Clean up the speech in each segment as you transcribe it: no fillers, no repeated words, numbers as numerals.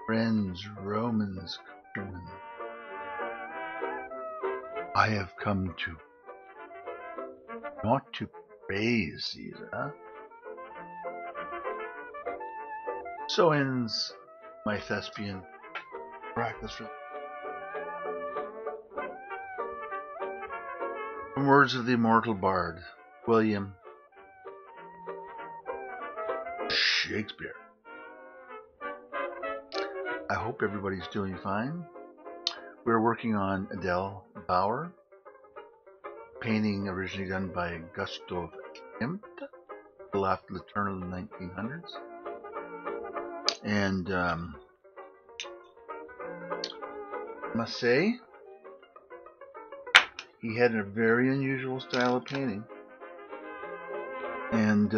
Friends, Romans, countrymen, I have come to not to praise Caesar. So ends my thespian practice. From words of the immortal bard, William Shakespeare. I hope everybody's doing fine. We're working on Adele Bauer, painting originally done by Gustav Klimt, left the turn of the 1900s. And I must say, he had a very unusual style of painting. And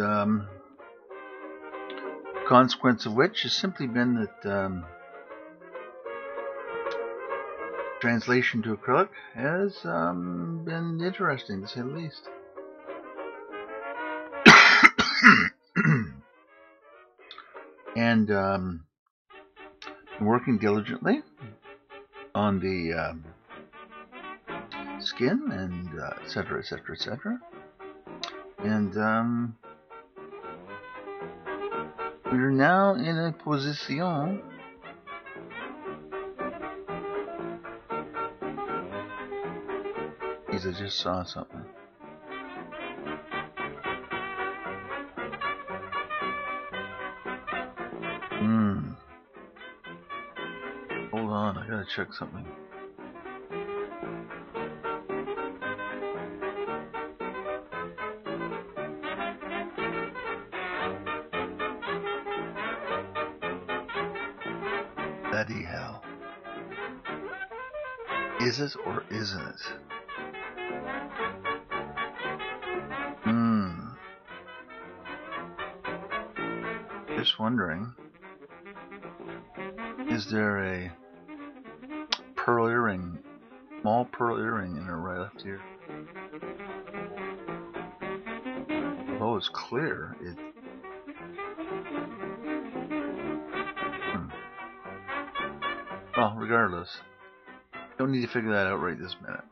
consequence of which has simply been that translation to acrylic has been interesting, to say the least. And working diligently on the skin and etc., etc., etc. And we're now in a position I just saw something. Hold on, I gotta check something. Bloody hell. Is it or isn't it? Just wondering, is there a pearl earring, small pearl earring in her right left ear? Although it's clear, it well, regardless, don't need to figure that out right this minute.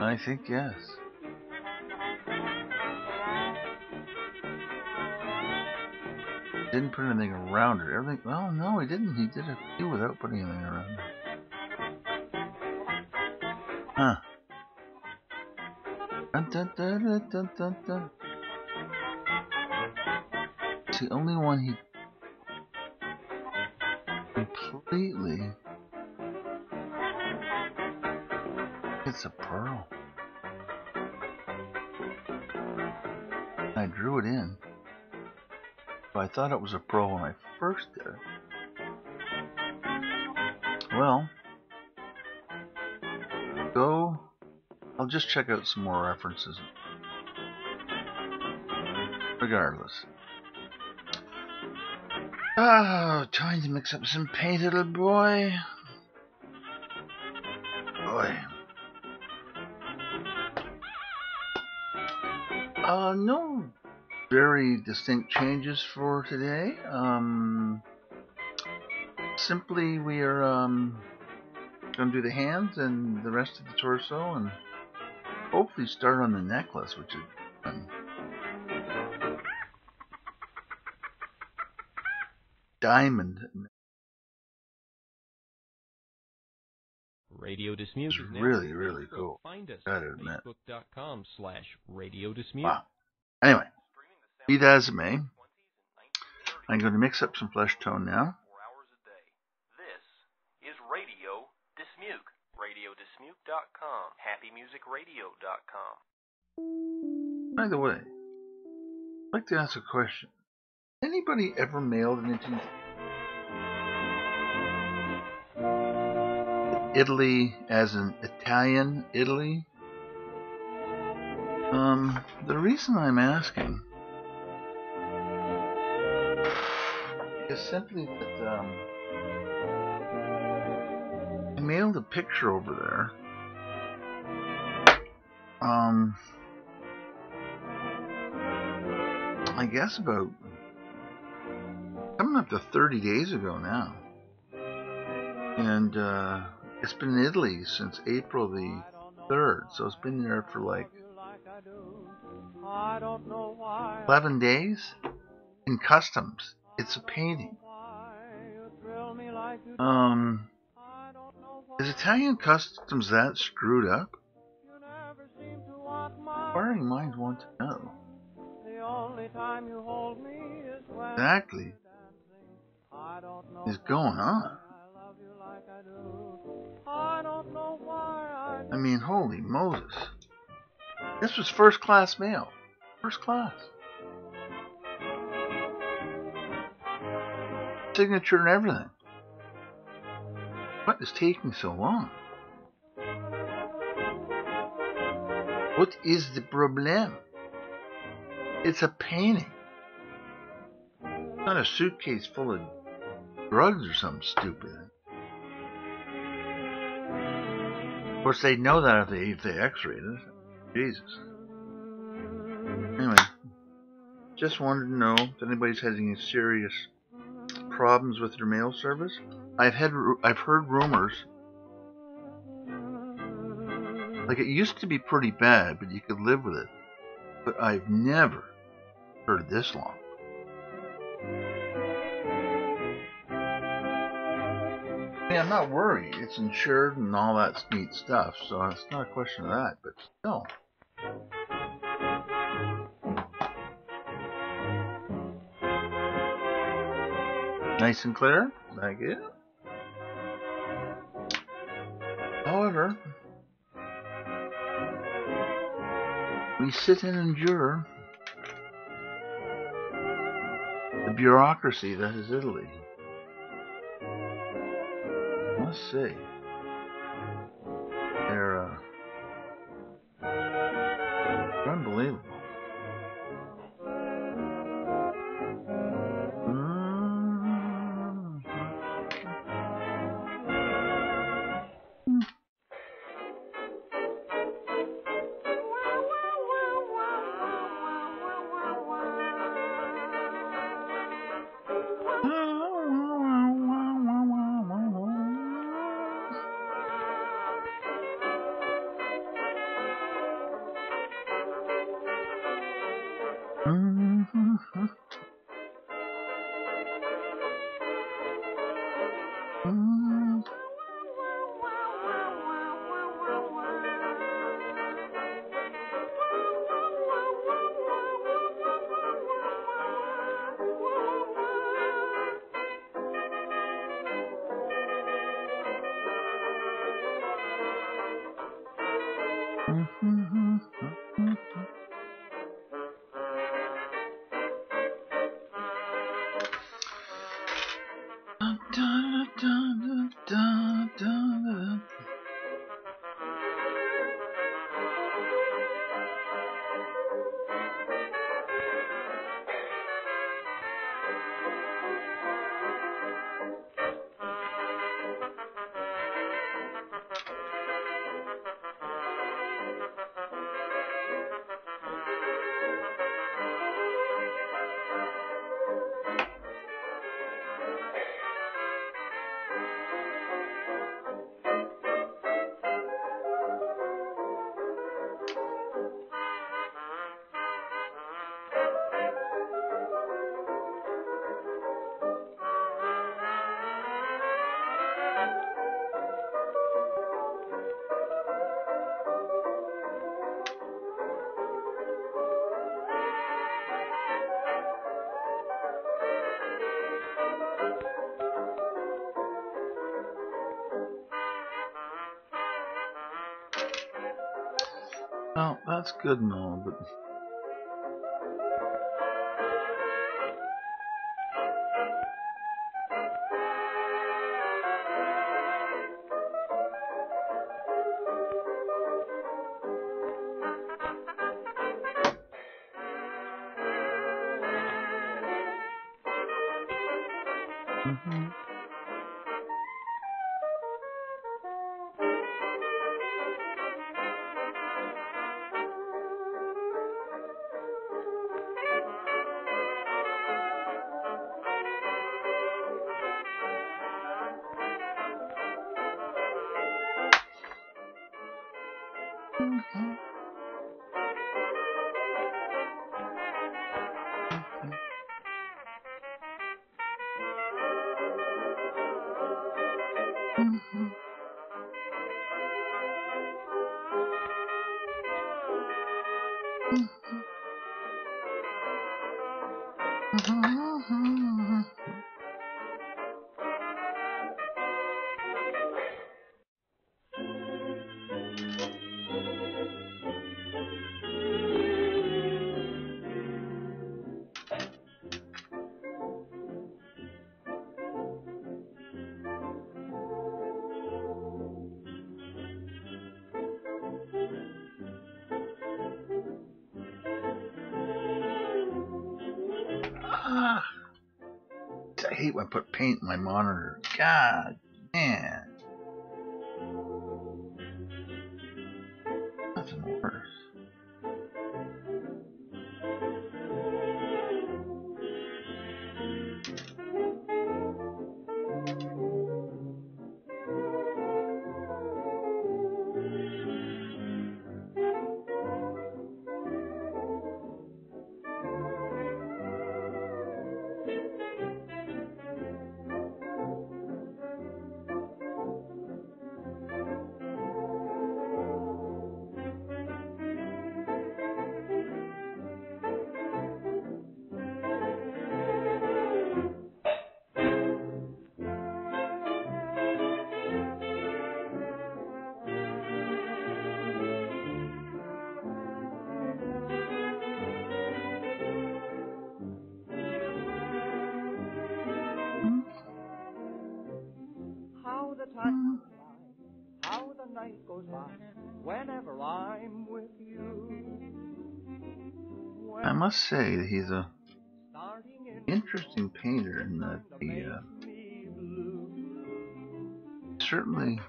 I think yes. Didn't put anything around it. Everything. Well, no, he didn't. He did a few without putting anything around it. Huh. Dun, dun, dun, dun, dun, dun, dun. It's the only one he completely. It's a pearl. I drew it in. But I thought it was a pearl when I first did it. Well, I'll just check out some more references. Regardless. Time to mix up some paint, little boy. No very distinct changes for today. Simply we are going to do the hands and the rest of the torso, and hopefully start on the necklace, which is fun. Diamond. Radio Dismute is really, really cool. Find us at Facebook.com/RadioDismute. Wow. Anyway, be that as it may, I'm going to mix up some flesh tone now. This is Radio Dismute. RadioDismute.com. HappyMusicRadio.com. By the way, I'd like to ask a question. Anybody ever mailed anything to Italy, as in Italian Italy? The reason I'm asking is simply that I mailed a picture over there I guess about coming up to 30 days ago now. And it's been in Italy since April the 3rd, so it's been there for like 11 days in customs. It's a painting. Is Italian customs that screwed up? Inquiring minds want to know. Exactly is going on? I mean, holy Moses. This was first class mail. First class. Signature and everything. What is taking so long? What is the problem? It's a painting. It's not a suitcase full of drugs or something stupid. Of course, they'd know that if they x-rayed it. Jesus. Anyway, just wanted to know if anybody's having any serious problems with their mail service. I've heard rumors. Like, it used to be pretty bad, but you could live with it. But I've never heard this long. I mean, I'm not worried. It's insured and all that neat stuff, so it's not a question of that, but still. Nice and clear. Thank you. However, we sit and endure the bureaucracy that is Italy. I must say, they're unbelievable. Well, that's good and all, but I hate when I put paint in my monitor. God, man. Nothing worse. How the time goes by, how the night goes by, whenever I'm with you. I must say that he's a interesting painter in that he certainly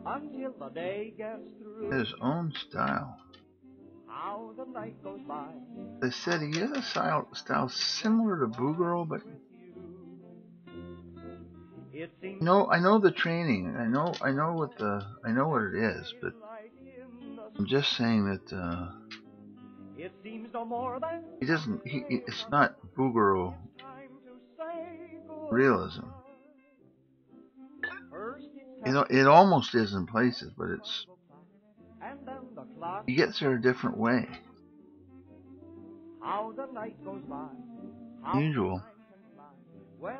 until the day gets through. has his own style. How the night goes by. They said he has a style similar to Boogaloo, but I know the training. I know what it is, but I'm just saying that he doesn't. It's not Boogaloo realism. It almost is in places, but he gets there a different way. Unusual.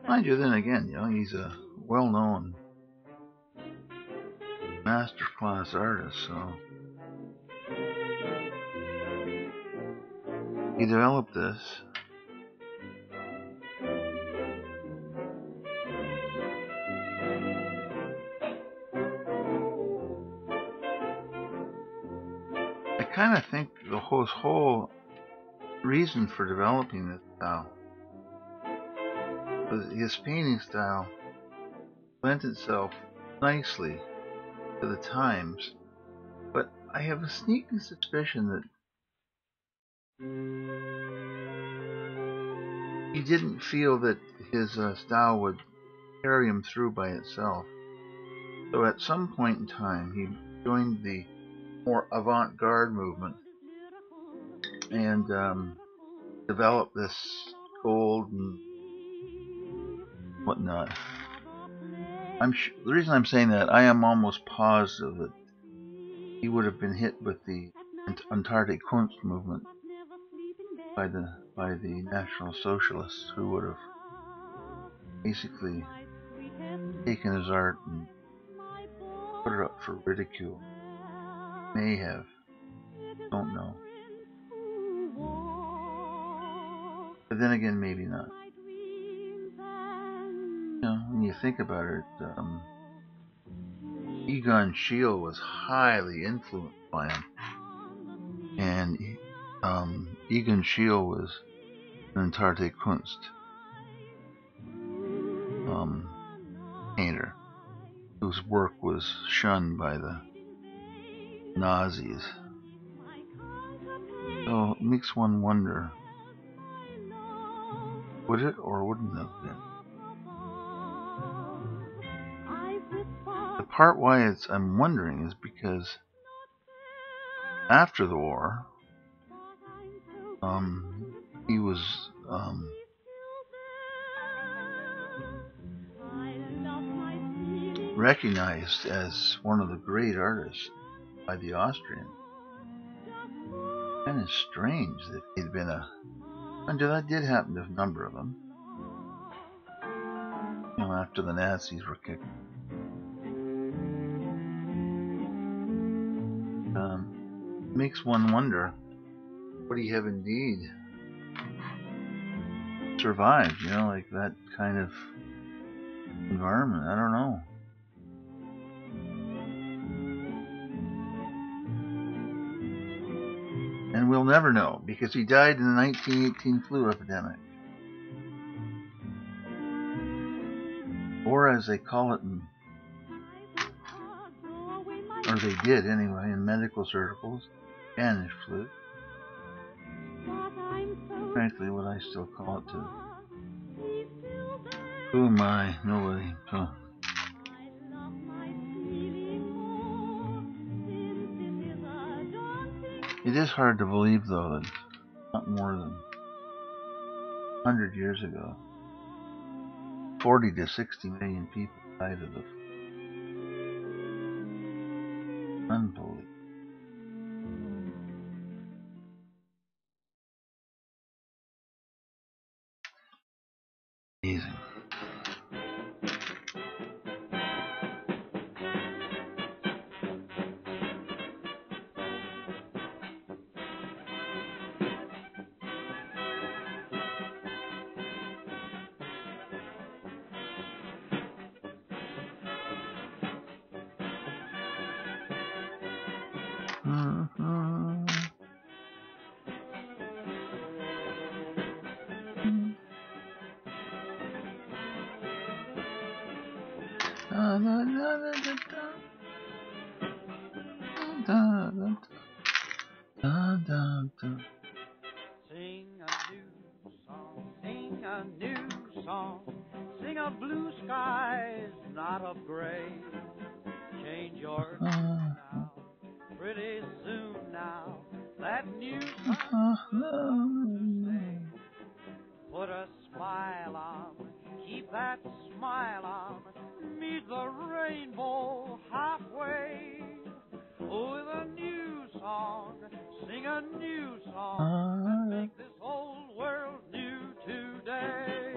Mind you, then again, he's a well-known master class artist, so he developed this. I kind of think the whole reason for developing this style was his painting style lent itself nicely to the times, but I have a sneaking suspicion that he didn't feel that his style would carry him through by itself. So at some point in time, he joined the more avant-garde movement and developed this gold and whatnot. The reason I'm saying that, I am almost positive that he would have been hit with the Antarctic Kunst movement by the National Socialists, who would have basically taken his art and put it up for ridicule. May have, don't know. But then again, maybe not. When you think about it, Egon Schiele was highly influenced by him, and Egon Schiele was an Antarctic Kunst painter whose work was shunned by the Nazis. So it makes one wonder, would it or wouldn't have been? The part why I'm wondering is because after the war, he was recognized as one of the great artists by the Austrians. Kind of strange that he'd been and that did happen to a number of them. After the Nazis were kicked. Makes one wonder, would he have indeed survived, like that kind of environment? I don't know. And we'll never know, because he died in the 1918 flu epidemic. Or as they call it, or they did anyway, in medical circles, Spanish flu. Frankly, what I still call it too. Who am I? Nobody. So. It is hard to believe, though, that not more than 100 years ago, 40 to 60 million people died of the flu. Unbelievable. Amazing. Sing a new song, sing a new song, sing of blue skies, not of gray. Change your tune now, pretty soon now, that new song to sing. Put a smile on, keep that smile on, meet the rainbow halfway. With a new song, sing a new song, and make this whole world new today.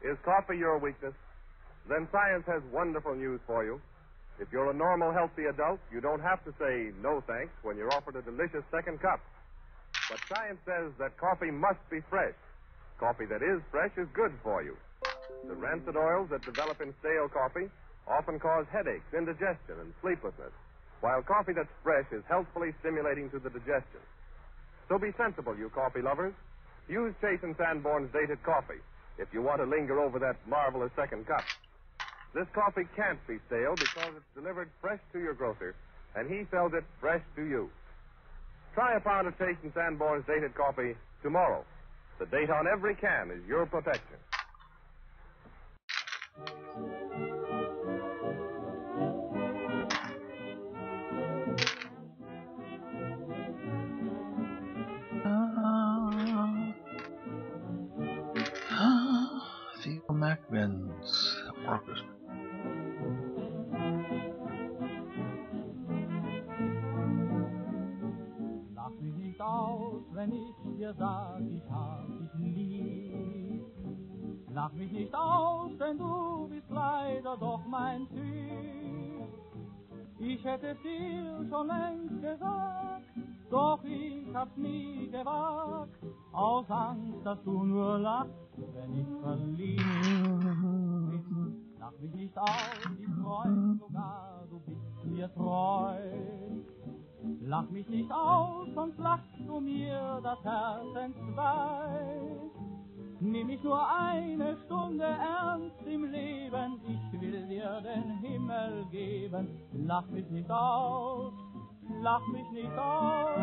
Is coffee your weakness? Then science has wonderful news for you. If you're a normal, healthy adult, you don't have to say no thanks when you're offered a delicious second cup. But science says that coffee must be fresh. Coffee that is fresh is good for you. The rancid oils that develop in stale coffee often cause headaches, indigestion, and sleeplessness. while coffee that's fresh is healthfully stimulating to the digestion. So be sensible, you coffee lovers. Use Chase and Sanborn's dated coffee if you want to linger over that marvelous second cup. This coffee can't be stale because it's delivered fresh to your grocer, and he sells it fresh to you. Try a pound of Chase and Sanborn's dated coffee tomorrow. The date on every can is your protection. Theo Macman's Orchestra. Lach mich nicht aus, wenn ich dir sag, ich hab dich lieb. Lach mich nicht aus, denn du bist leider doch mein Typ. Ich hätte es dir schon längst gesagt, doch ich hab's nie gewagt, aus Angst, dass du nur lachst, wenn ich verliebt bin. Lach mich nicht aus, ich träum sogar, du bist mir treu. Lach mich nicht aus, sonst lachst du mir das Herz entzwei. Nimm mich nur eine Stunde ernst im Leben, ich will dir den Himmel geben. Lach mich nicht aus, lach mich nicht aus.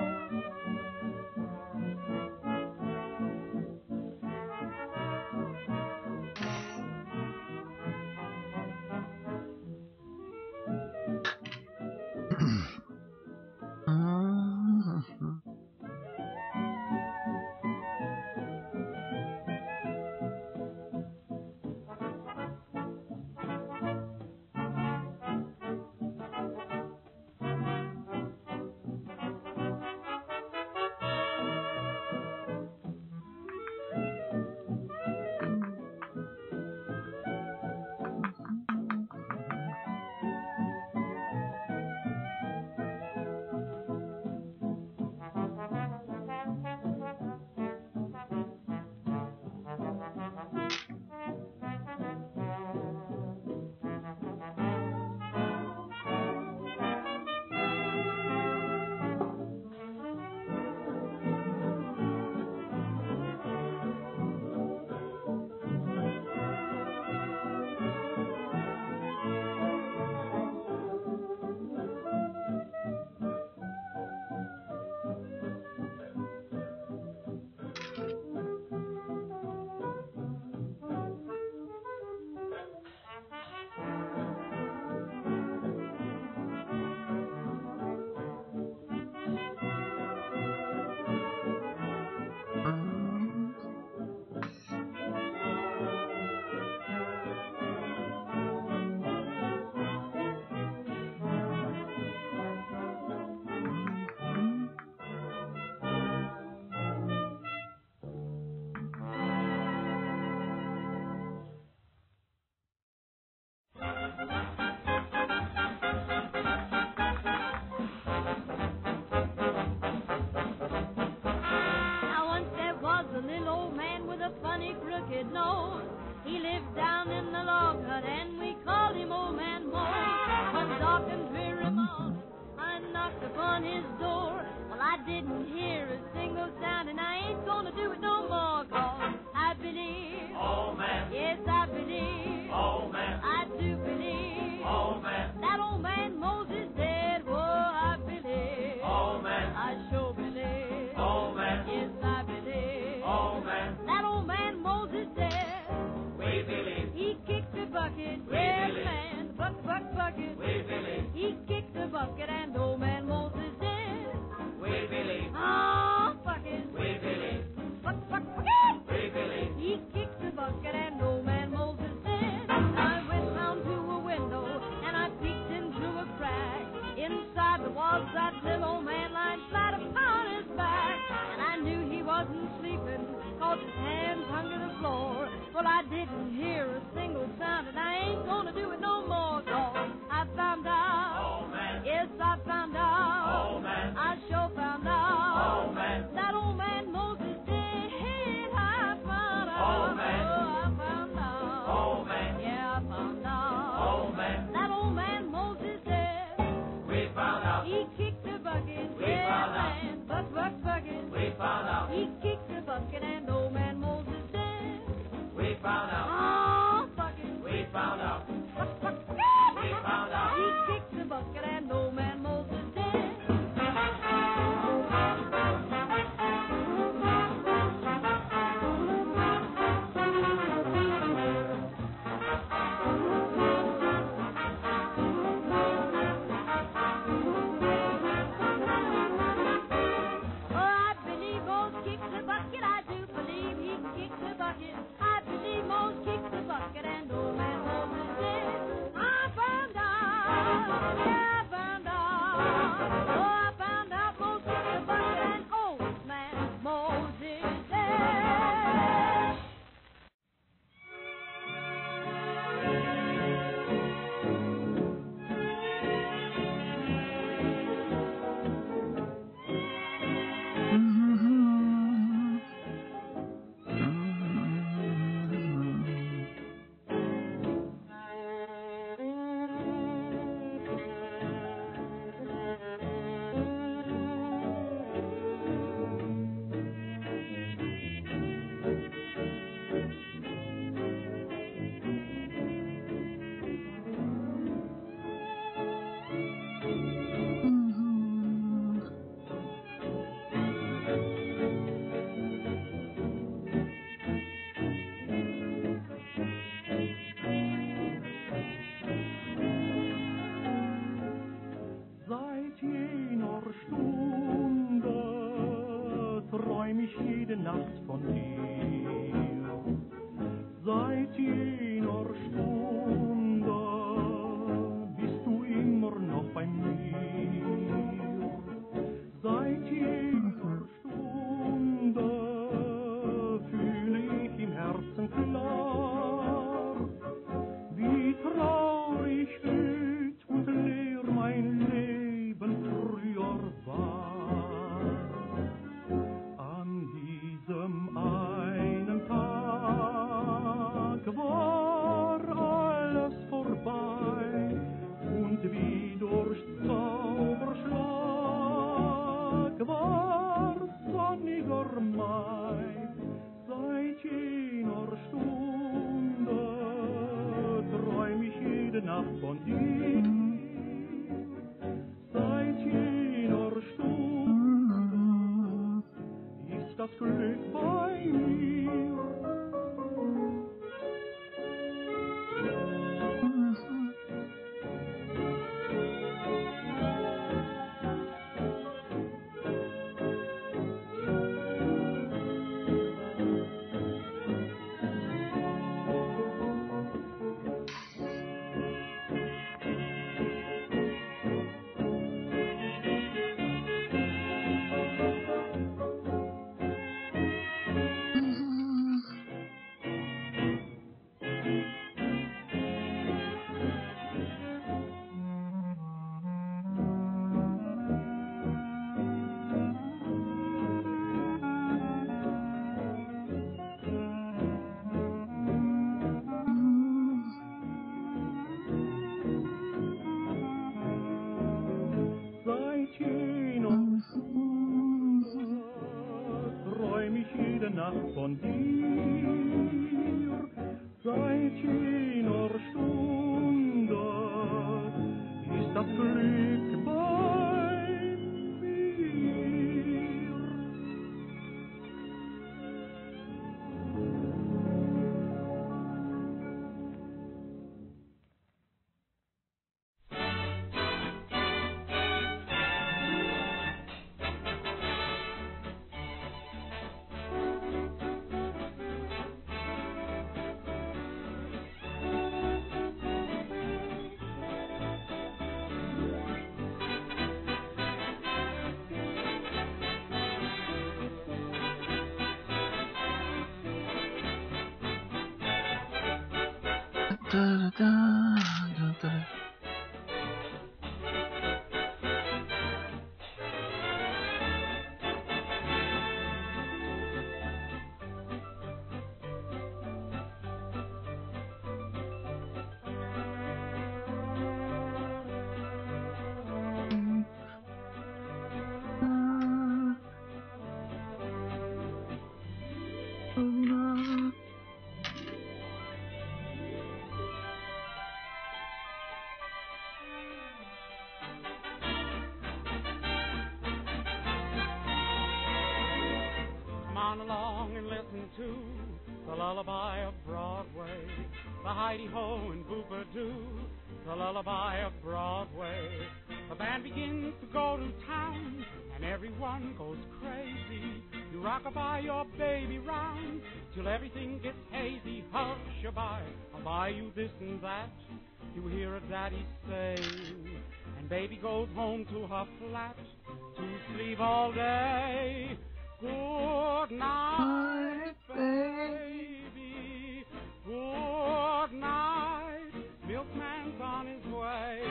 crooked nose. He lived down in the log hut, and we called him Old Man Mose. One dark and dreary morning, I knocked upon his door. Well, I didn't hear a single sound, and I ain't gonna do it no more, 'cause I believe, Old man, yes, I believe, old man, I do believe, old man, that Old Man Mose is dead. Whoa, I believe, old man, I sure believe, old man, yes, I believe, old man, that Old Man Mose is dead. we believe, He kicked the bucket, We yes, believe. man, bucket. we believe, He kicked the bucket, and Old Man Mose is dead. we believe, Oh, bucket, we believe, bucket. we believe, He kicked the bucket, and Old Man Mose is dead. I went round to a window, and I peeked into a crack. Inside there was that little old man lying flat upon his back. And I knew he wasn't sleeping, 'cause his hands hung to the floor. Well, I didn't hear a single sound, and I ain't gonna do it no more, 'cause I found out. old man, Yes, I found out. old man, I sure found out. old man, That Old Man Mose is dead. I found out. Old man. Oh, I found out. old man, Yeah, I found out. old man, That Old Man Mose is dead. we found out. found out. Oh, bucket. We found out. We found out. He kicked the bucket and old man Moses did. Oh, I believe Moses kicked the bucket. I do believe he kicked the bucket. I believe Moses kicked the bucket and old man Moses did. I found out. Yeah, I found out. Oh, I found out Moses kicked the bucket and old man Moses did. Seit jener Stunde träum ich jede Nacht von dir. Seit jener Stunde bist du immer noch bei mir. Seit jener Stunde fühle ich im Herzen klar, wie traurig, öd und leer mein Leben früher war. An diesem einen Tag war alles vorbei und wie durch Zauberschlag war sonniger Mai. Seit jener Stunde träum ich jede Nacht von dir. Seit jener Stunde ist das Glück bei mir. Seit jener Stunde träum ich jede Nacht von dir. Seit jener Stunde ist das Glück bei mir. listen to the lullaby of Broadway, the Heidi-Ho and Boopadoo, the lullaby of Broadway. The band begins to go to town, and everyone goes crazy. You rock-a-bye your baby round, till everything gets hazy. Hush-a-bye, I'll buy you this and that, you hear a daddy say. And baby goes home to her flat, to sleep all day. Good night, baby. Good night. Milkman's on his way.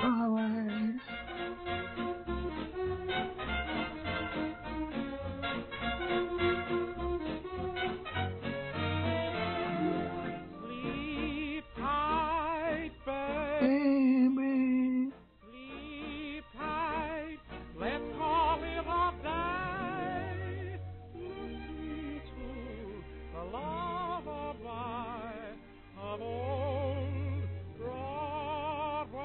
Always. Sleep tight, Baby. sleep tight. Let's call it a day. Listen to the lullaby of old Broadway.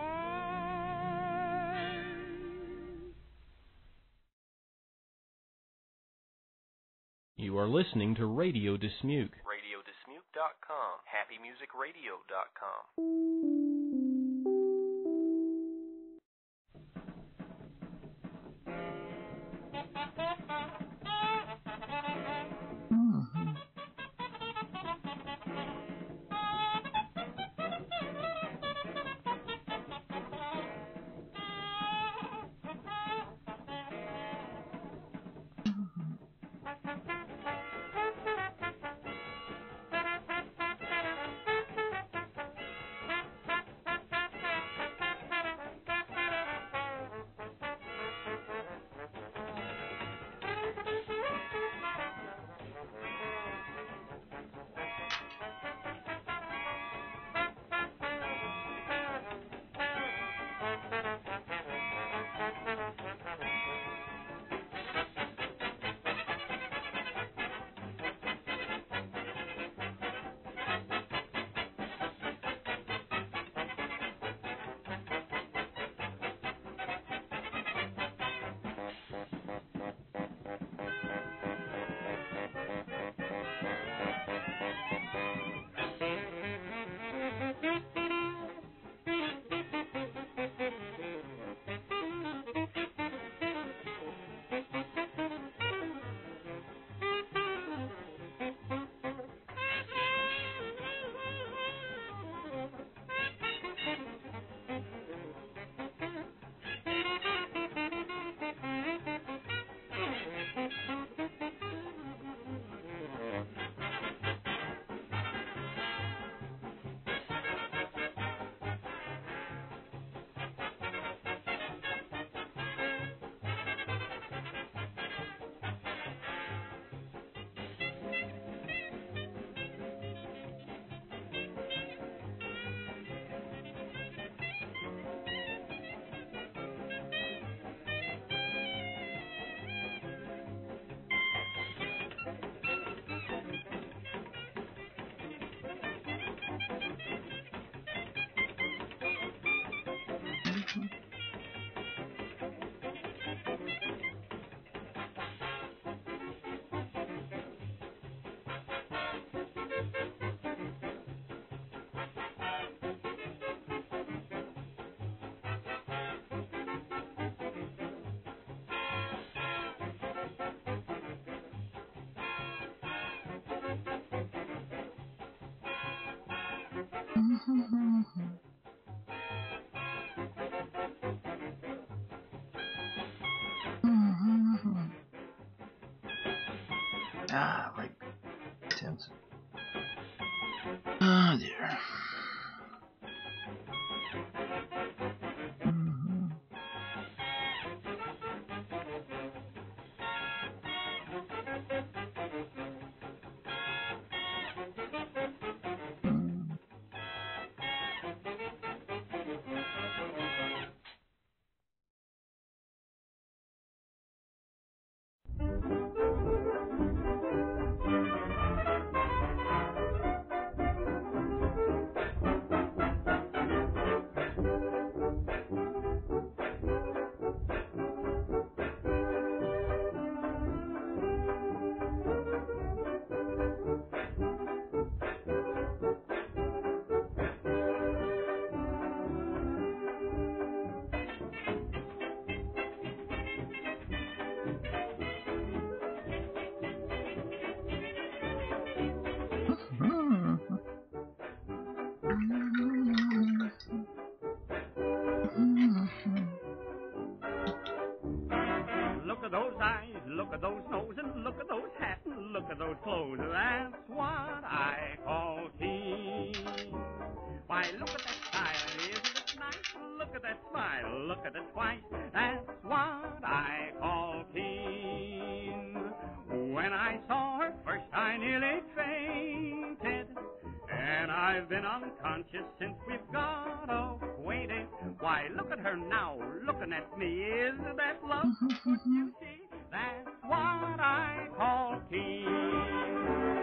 You are listening to Radio Dismuke. RadioDismuke.com. HappyMusicRadio.com. Mhm. Ah, right. Tense. Oh dear. Mhm. Mm. look at those nose and look at those hat and look at those clothes. That's what I call keen. Why, look at that style, isn't it nice? Look at that smile, look at it twice. That's what I call keen. When I saw her first, I nearly fainted, and I've been unconscious since we've got acquainted. Why, look at her now, looking at me. Isn't that love? Wouldn't you see? That's what I call keen.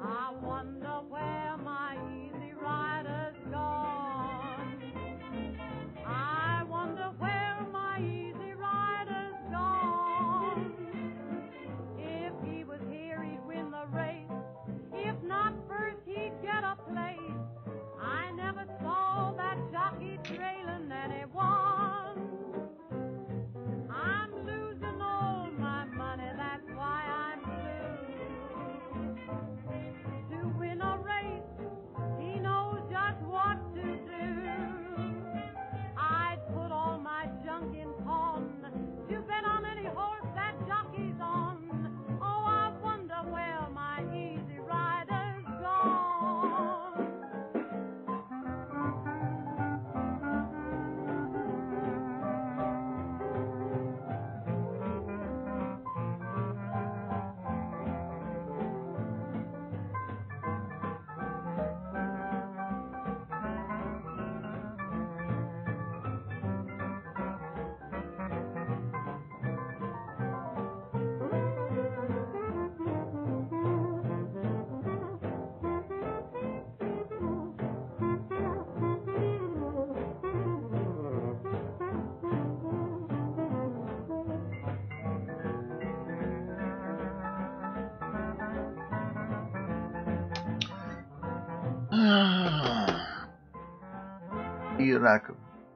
I wonder where my easy rider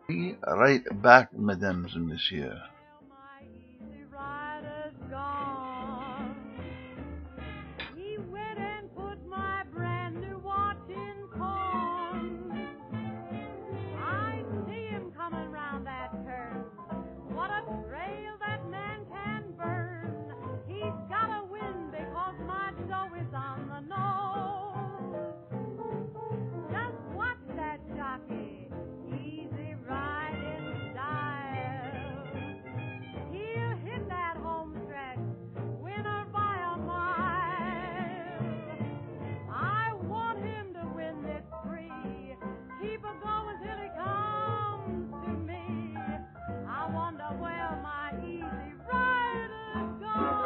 Be right back, mesdames and messieurs. My easy rider's gone. He went and put my brand new watch in pawn. I see him coming round that turn. What a trail that man can burn. He's got to win because my dough is on the nose. Just watch that jockey, easy riding style. He'll hit that home stretch, winner by a mile. I want him to win this free. Keep a going till he comes to me. I wonder where my easy rider's gone.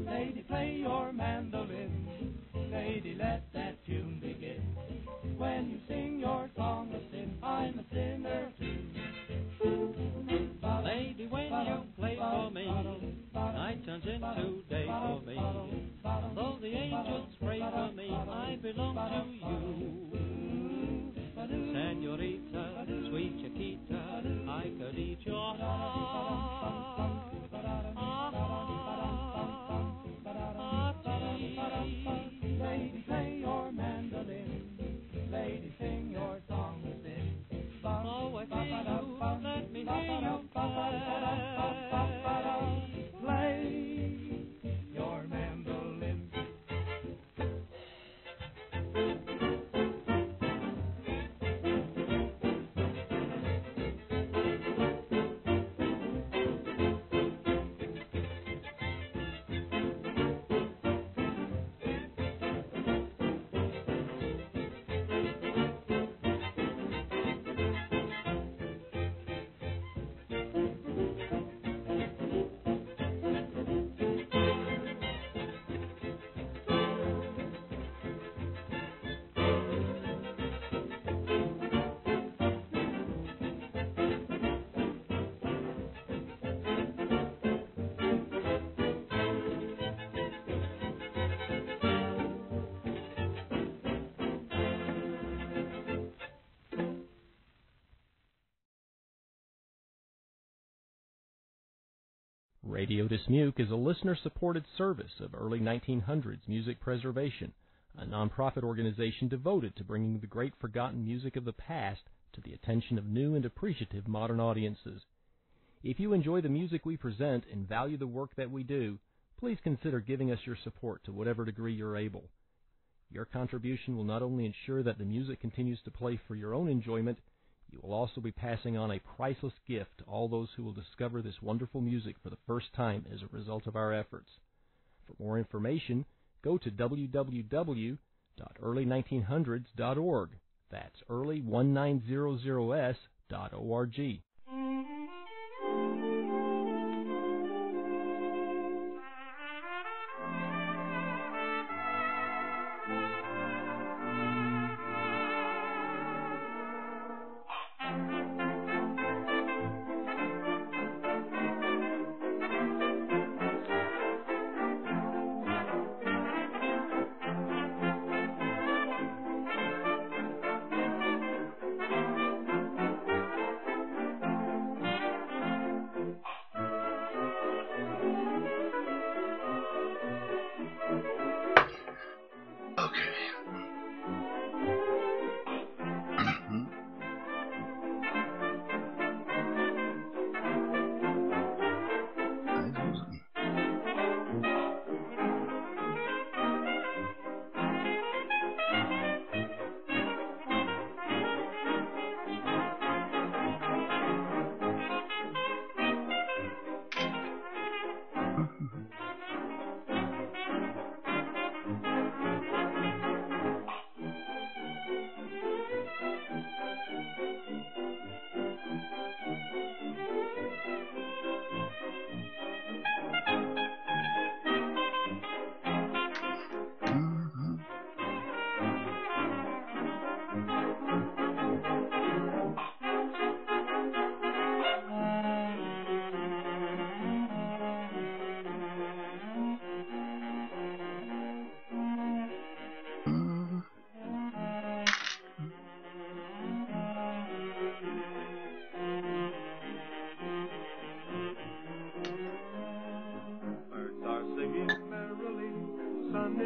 Lady, play your mandolin. Lady, let that tune begin. When you sing your song of sin, I'm a sinner too. Lady, when you play for me, night turns into day for me. Though the angels pray for me, I belong to you. Senorita, sweet Chiquita, I could eat your heart. Lady, play your mandolin. Lady, sing your song of sin. Oh, I feel you, let me hear you Play your mandolin. Radio Dismuke is a listener-supported service of early 1900s music preservation, a nonprofit organization devoted to bringing the great forgotten music of the past to the attention of new and appreciative modern audiences. If you enjoy the music we present and value the work that we do, please consider giving us your support to whatever degree you're able. Your contribution will not only ensure that the music continues to play for your own enjoyment, you will also be passing on a priceless gift to all those who will discover this wonderful music for the first time as a result of our efforts. For more information, go to www.early1900s.org. That's early1900s.org.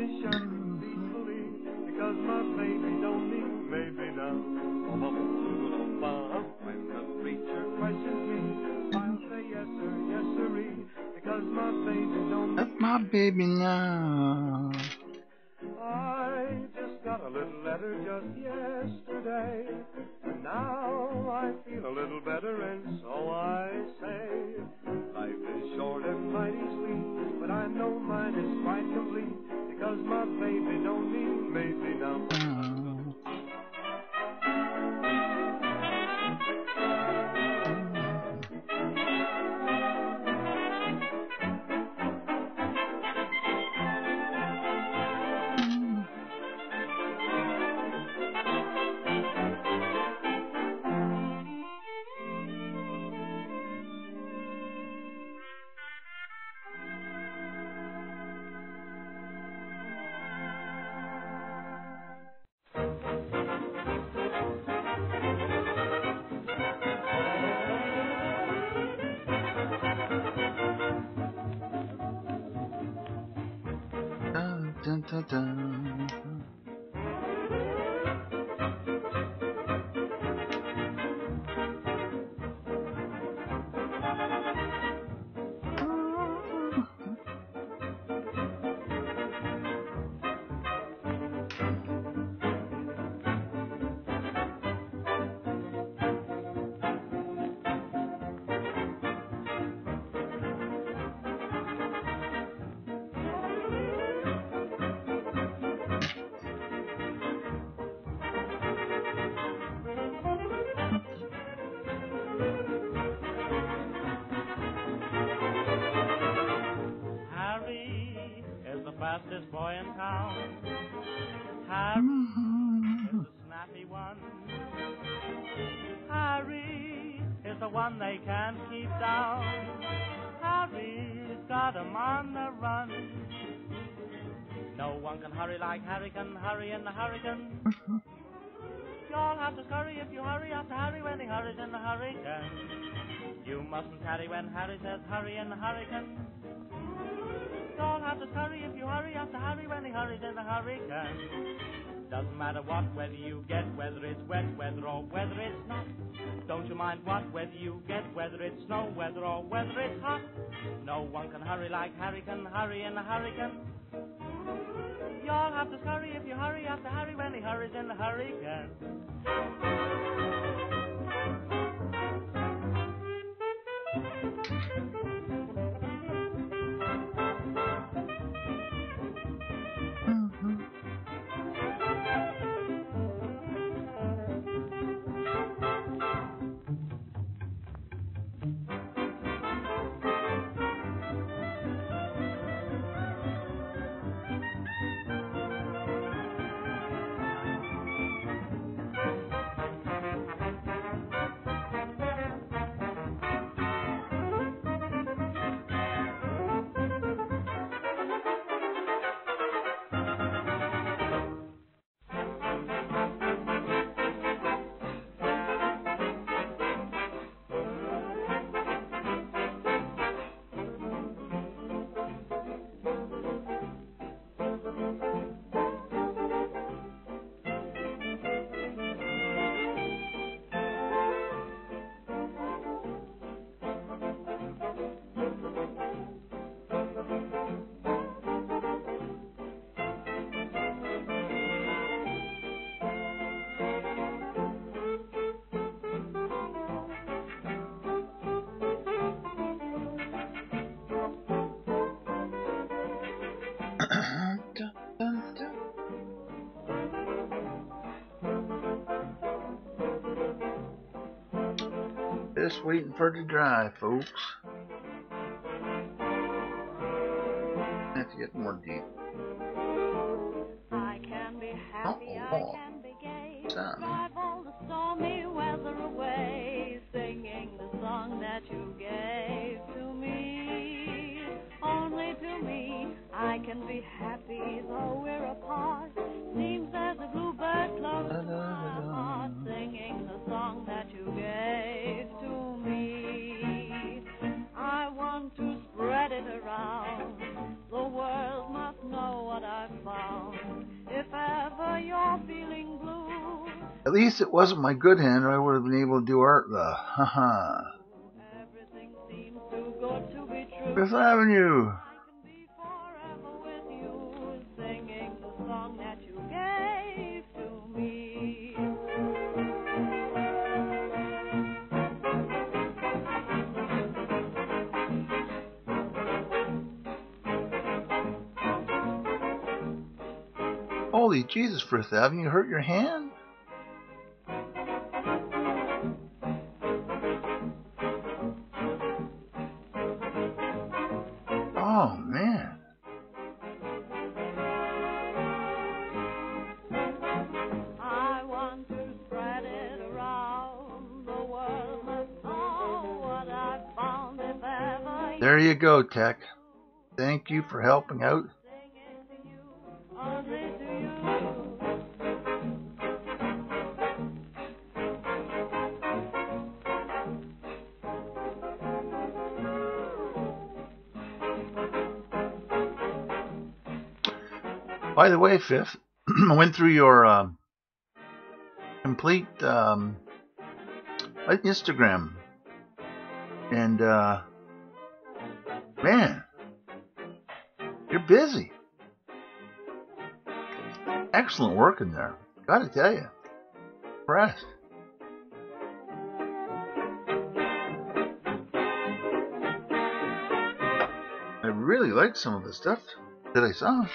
position peacefully, because my baby don't need maybe now. When the preacher questions me, I'll say yes sir, yes sirree, because my baby don't need my baby now. I just got a little letter just yesterday, and now I feel a little better, and so I say, life is short and mighty sweet, but I know mine is quite complete, because my baby don't need maybe now. Dun, dun, dun. Harry is the fastest boy in town. Harry is the snappy one. Harry is the one they can't keep down. Harry's got 'em on the run. No one can hurry like Harry can hurry in the hurricane. You'll have to scurry if you hurry after Harry when he hurries in the hurricane. You mustn't tarry when Harry says hurry in the hurricane. You'll have to scurry if you hurry after Harry when he hurries in the hurricane. Doesn't matter what weather you get, whether it's wet weather or whether it's not. Don't you mind what weather you get, whether it's snow weather or whether it's hot. No one can hurry like Harry can hurry in the hurricane. You'll have to scurry if you hurry after Harry when he hurries in the hurricane. Just waiting for it to dry, folks. I have to get more deep. I can be happy, I can be gay, drive all the stormy weather away, singing the song that you gave to me, only to me. I can be happy though we're apart, seems as a bluebird close to my heart, singing the song that you gave to me. I want to spread it around, the world must know what I found. At least it wasn't my good hand, or I would have been able to do art. Haha. Everything seems too good to be true. Fifth Avenue. I can be forever with you, singing the song that you gave to me. Holy Jesus, Fifth Avenue, you hurt your hand? Oh, man. I want to spread it around the world. Let know what I found if ever There you go, Tech. Thank you for helping out. singing to you, only to you. By the way, Fifth, I went through your complete Instagram, and man, you're busy. Excellent work in there. Gotta tell you, impressed. I really liked some of the stuff that I saw.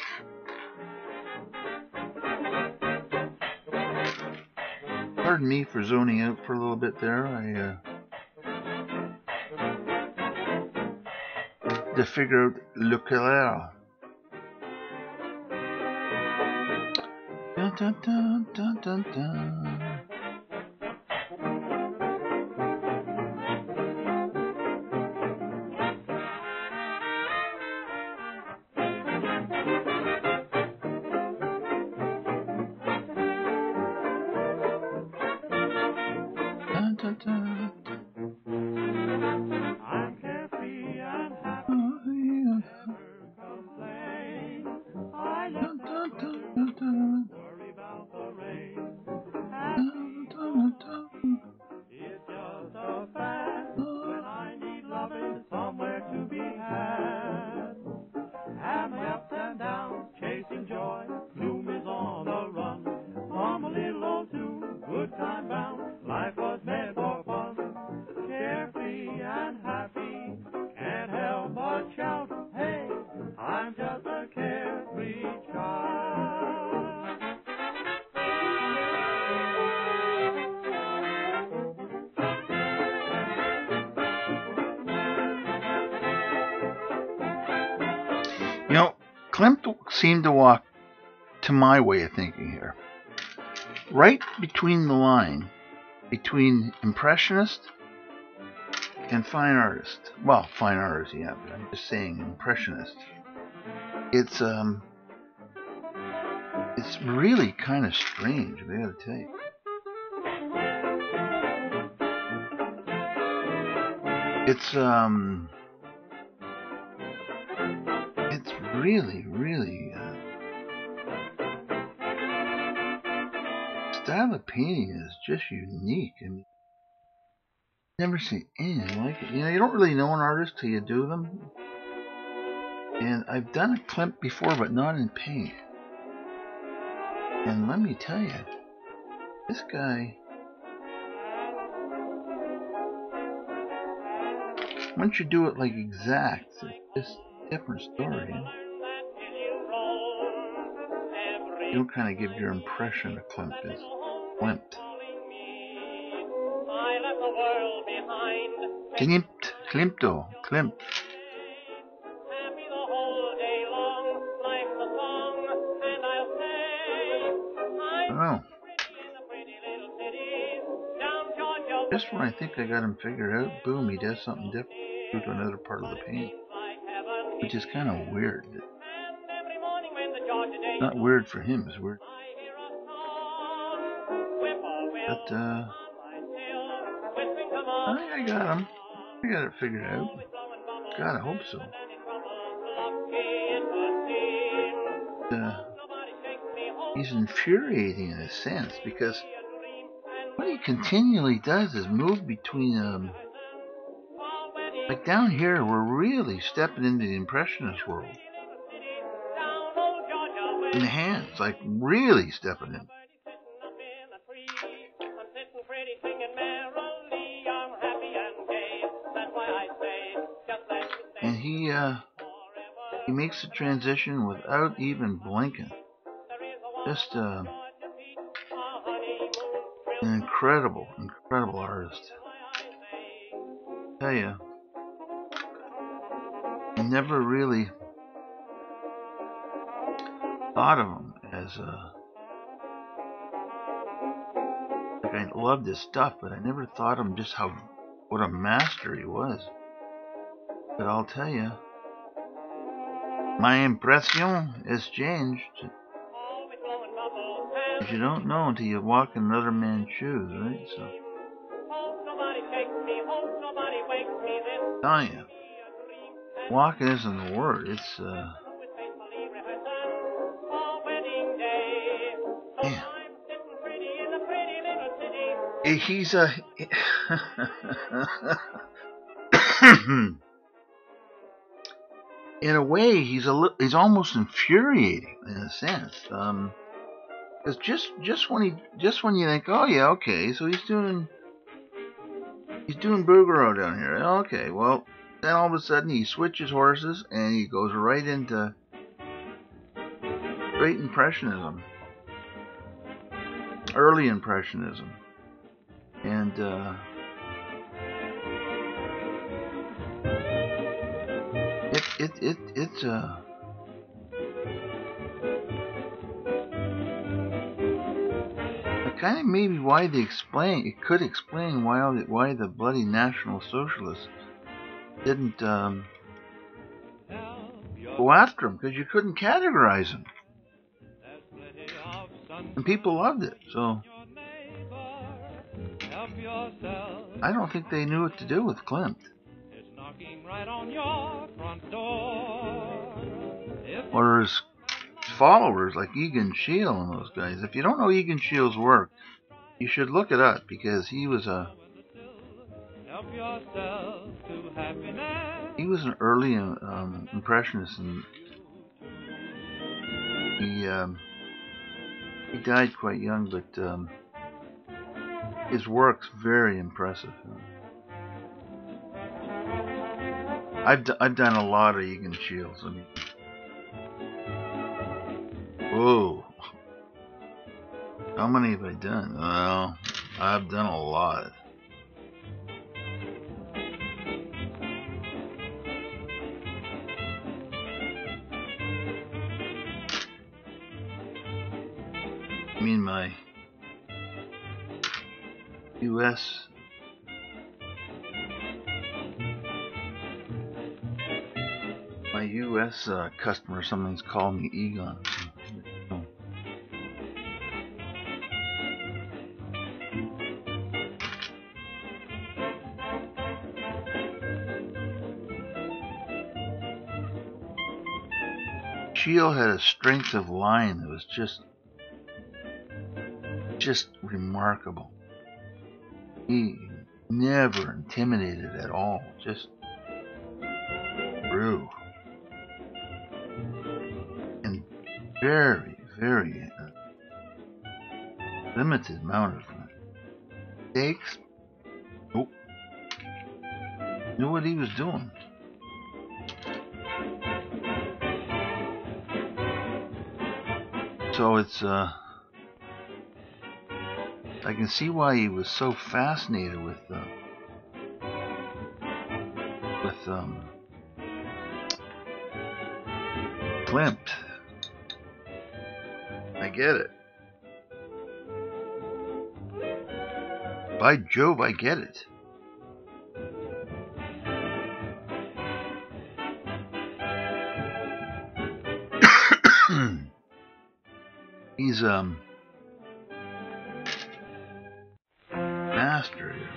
Pardon me for zoning out for a little bit there. I to figure out le clair. Dun, dun, dun, dun, dun, dun. Dun, dun, dun. I'm carefree and happy, Oh, yeah. never complain. I Dun, let dun, the dun, weather dun, dun. worry about the rain. Dun, Happy, dun, dun. it's just a fact. When I need loving, somewhere to be had. And my ups and downs, chasing joy, gloom is on the run. From a little old tune, good time bound, life was meant for fun. Carefree and happy, can't help but shout, hey, I'm just a carefree child. You know, Klimt seemed to walk to my way of thinking here. Right between the line between impressionist and fine artist. Well, fine artist, yeah, but I'm just saying impressionist. It's really kind of strange, I gotta tell you. It's really, really style of painting is just unique. I mean, never seen anything like it. You know, you don't really know an artist till you do them. And I've done a Klimt before, but not in paint. And let me tell you, this guy, once you do it like exact, it's just a different story. You know? You don't kind of give your impression of Klimt as Klimt. Klimt. Oh. Just when I think I got him figured out, boom, he does something different to another part of the painting. Which is kind of weird. Not weird for him, it's weird. But, I got him. I got it figured out. God, I hope so. He's infuriating in a sense because what he continually does is move between, like down here, we're really stepping into the Impressionist world. In the hands, like really stepping in. And he makes the transition without even blinking. Just an incredible artist. I tell you, I never really thought of him as like I loved his stuff, but I never thought of him just what a master he was. But I'll tell you, my impression has changed. But you don't know until you walk in another man's shoes, right? So, I'm telling you, walking isn't the word. It's man. He's a in a way, he's almost infuriating in a sense. Because just when you think, oh yeah, okay, so he's doing Boogaloo down here. Okay, well, then all of a sudden he switches horses and he goes right into Great Impressionism, early Impressionism, and it's kind of maybe why it could explain why the bloody National Socialists didn't go after him, because you couldn't categorize him, and people loved it. So I don't think they knew what to do with Klimt. Or his followers like Egan Schiele and those guys. If you don't know Egan Schiele's work, you should look it up, because he was an early impressionist, and he died quite young, but his work's very impressive. I've done a lot of Egan Schiele's. I mean, whoa. How many have I done? Well, I've done a lot. I mean, my U.S. Customer sometimes call me Egon. Schiele had a strength of line that was just remarkable. He never intimidated at all, just grew. And very, very limited amount of mistakes. Nope. Knew what he was doing. So it's I can see why he was so fascinated with Klimt. I get it. By Jove, I get it. He's master here.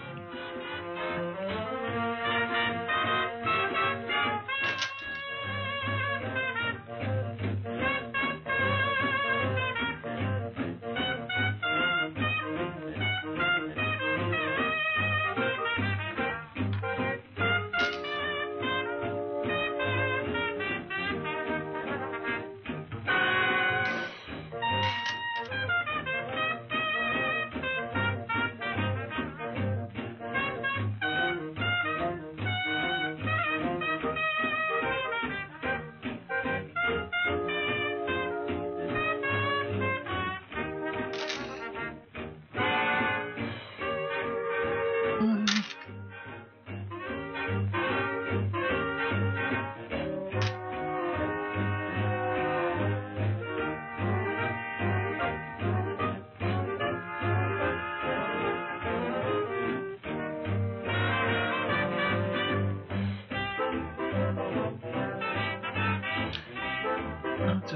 I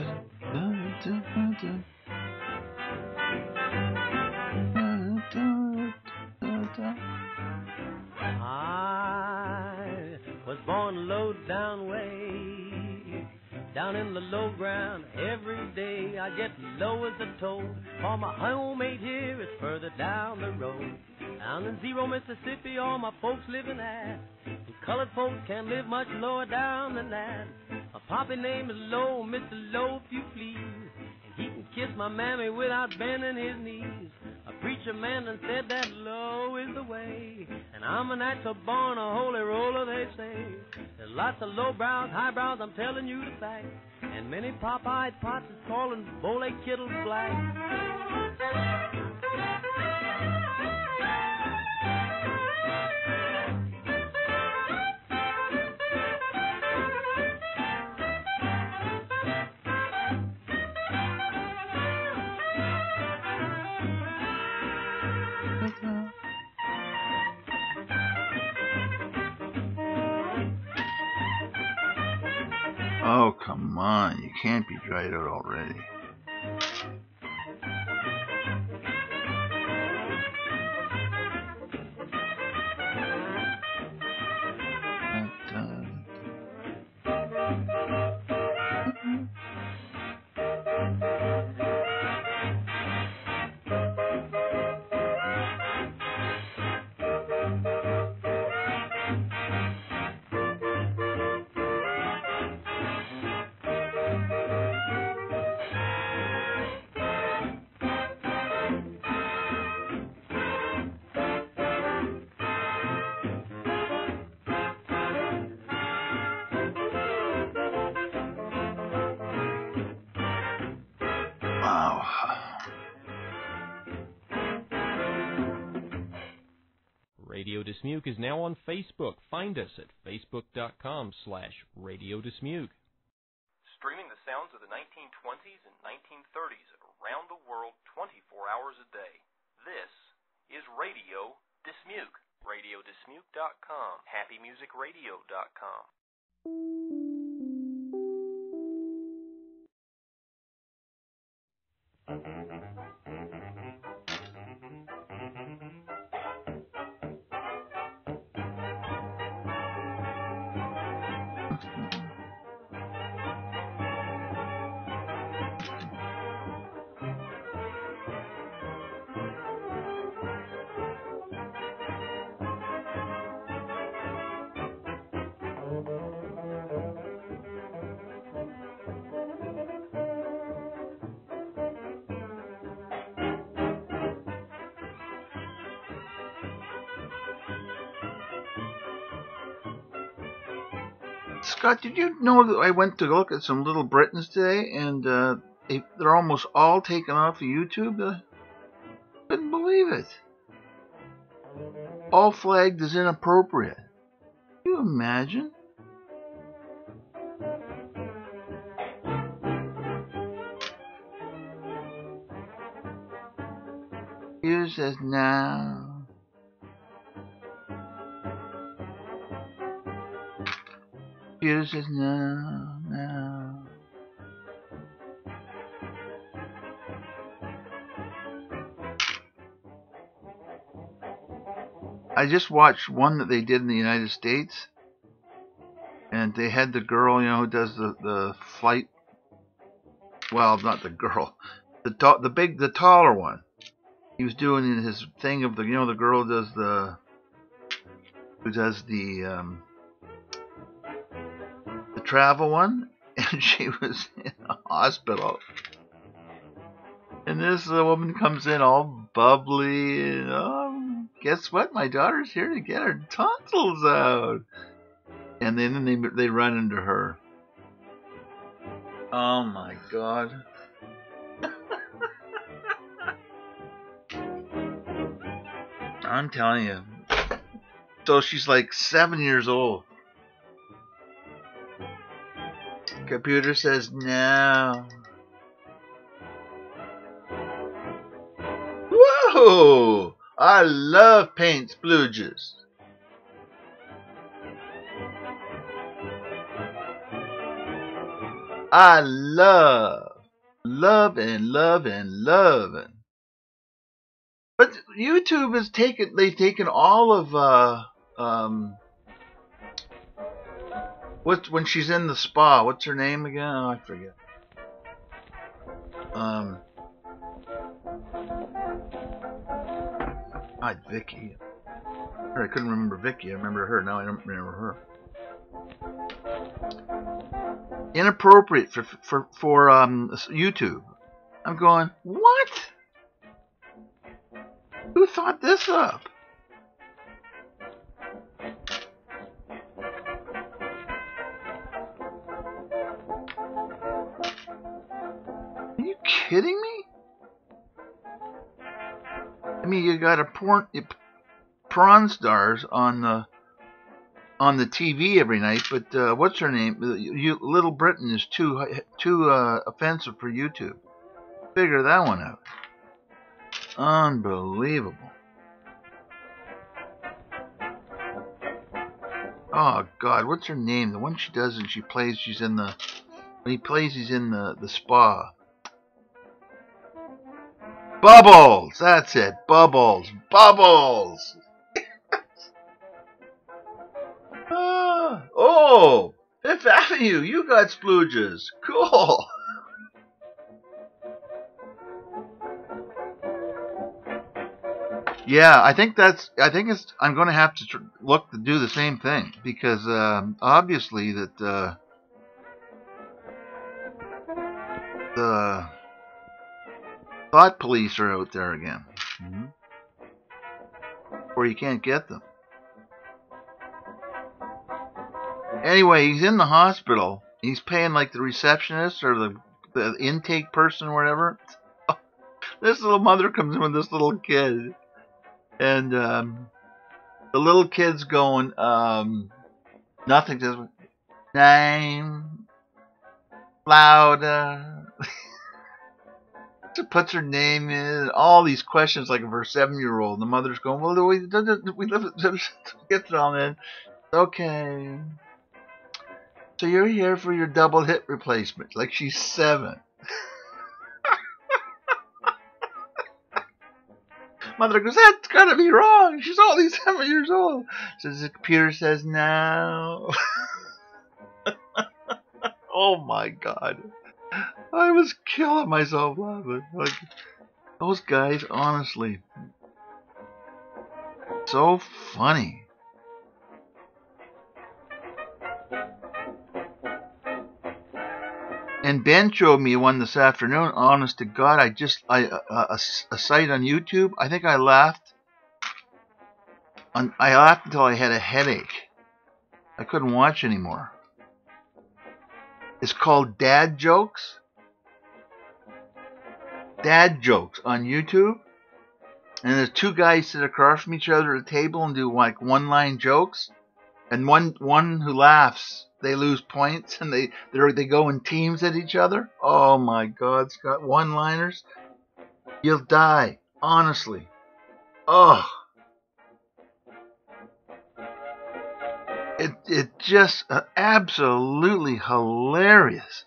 was born low down way, down in the low ground. Every day I get low as a toad, for my home ain't here, it's further down the road. Down in Zero, Mississippi, all my folks living at, and colored folks can't live much lower down than that. My poppy name is Low, Mr. Low, if you please, and he can kiss my mammy without bending his knees. A preacher man done said that low is the way, and I'm a natural born a holy roller, they say. There's lots of low brows, high brows, I'm telling you the fact, and many pop-eyed pots is calling Bole Kittle black. Oh, come on. You can't be dried out already. Radio Dismuke is now on Facebook. Find us at facebook.com/Radio Dismuke. Streaming the sounds of the 1920s and 1930s around the world 24 hours a day. This is Radio Dismuke. RadioDismuke.com. HappyMusicRadio.com. Scott, did you know that I went to look at some Little Britons today, and they're almost all taken off of YouTube? I couldn't believe it. All flagged as inappropriate. Can you imagine? Hughes says now. Hughes says no. I just watched one that they did in the United States, and they had the girl, who does the flight. Well, not the girl, the taller one. He was doing his thing of the girl who does the travel one, and she was in a hospital. And this woman comes in all bubbly, and guess what? My daughter's here to get her tonsils out. And then they run into her. Oh my God. I'm telling you. So she's like 7 years old. Computer says no. Whoa! I love paint splooges. I love and love and loving. But YouTube has they've taken all of when she's in the spa, what's her name again? Oh, I forget. Vicky. I couldn't remember Vicky. I remember her. Now I don't remember her. Inappropriate for YouTube. I'm going, what? Who thought this up? Are you kidding me? I mean, you got prawn stars on the TV every night, but what's her name? Little Britain is too offensive for YouTube. Figure that one out. Unbelievable. Oh God, what's her name? The one she does and she plays. He's in the spa. Bubbles. That's it. Bubbles. Oh, Fifth Avenue. You got splooges. Cool. Yeah, I'm going to have to look to do the same thing because obviously that the thought police are out there again, or you can't get them. Anyway, he's in the hospital. He's paying like the receptionist or the intake person or whatever. This little mother comes in with this little kid. And the little kid's going, nothing, just name, louder. She puts her name in, all these questions like for a 7-year-old. And the mother's going, well, we gets it all in. Okay. So you're here for your double hip replacement. Like she's 7. Mother goes, that's gotta be wrong. She's only 7 years old. So the computer says no. Oh my God. I was killing myself laughing. Like, those guys, honestly. So funny. And Ben showed me one this afternoon. Honest to God, a site on YouTube. I think I laughed. I laughed until I had a headache. I couldn't watch anymore. It's called Dad Jokes. Dad Jokes on YouTube. And there's 2 guys sit across from each other at a table and do like one-line jokes. And one who laughs, they lose points, and they go in teams at each other. Oh my God, Scott, one-liners. You'll die, honestly. Oh. It just absolutely hilarious.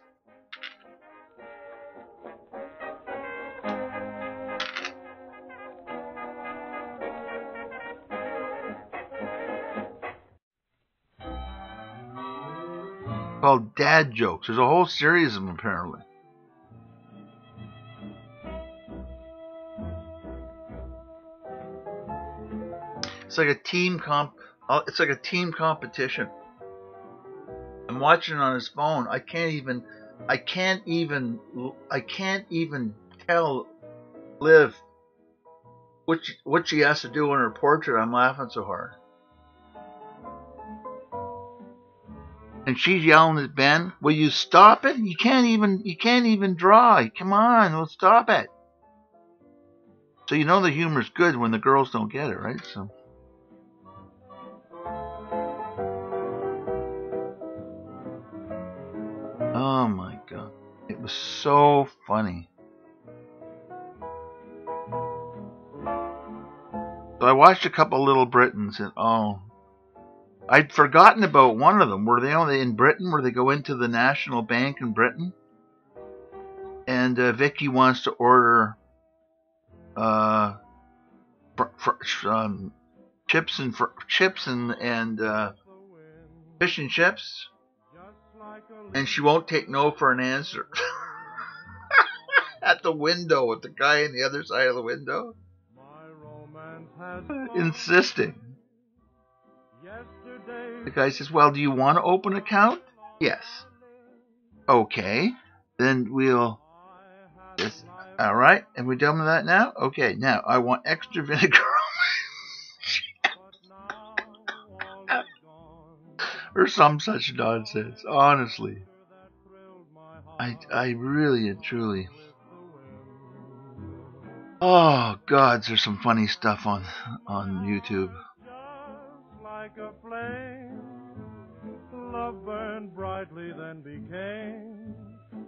Called Dad Jokes. There's a whole series of them apparently. It's like a team competition. I'm watching it on his phone. I can't even tell Liv what she has to do in her portrait. I'm laughing so hard. And she's yelling at Ben, will you stop it? You can't even draw. Come on, let's stop it. So you know the humor's good when the girls don't get it, right? So oh my God. It was so funny. So I watched a couple Little Britons and I'd forgotten about one of them. Were they only in Britain, where they go into the National Bank in Britain? And Vicky wants to order chips and fish and chips, and she won't take no for an answer. At the window, with the guy on the other side of the window, insisting. The guy says, well, do you want to open an account? Yes. Okay, then we'll... Yes. All right, and we're done with that now? Okay, now I want extra vinegar. Or some such nonsense, honestly. I really and truly... Oh, God, there's some funny stuff on YouTube. Just like a flame, love burned brightly, then became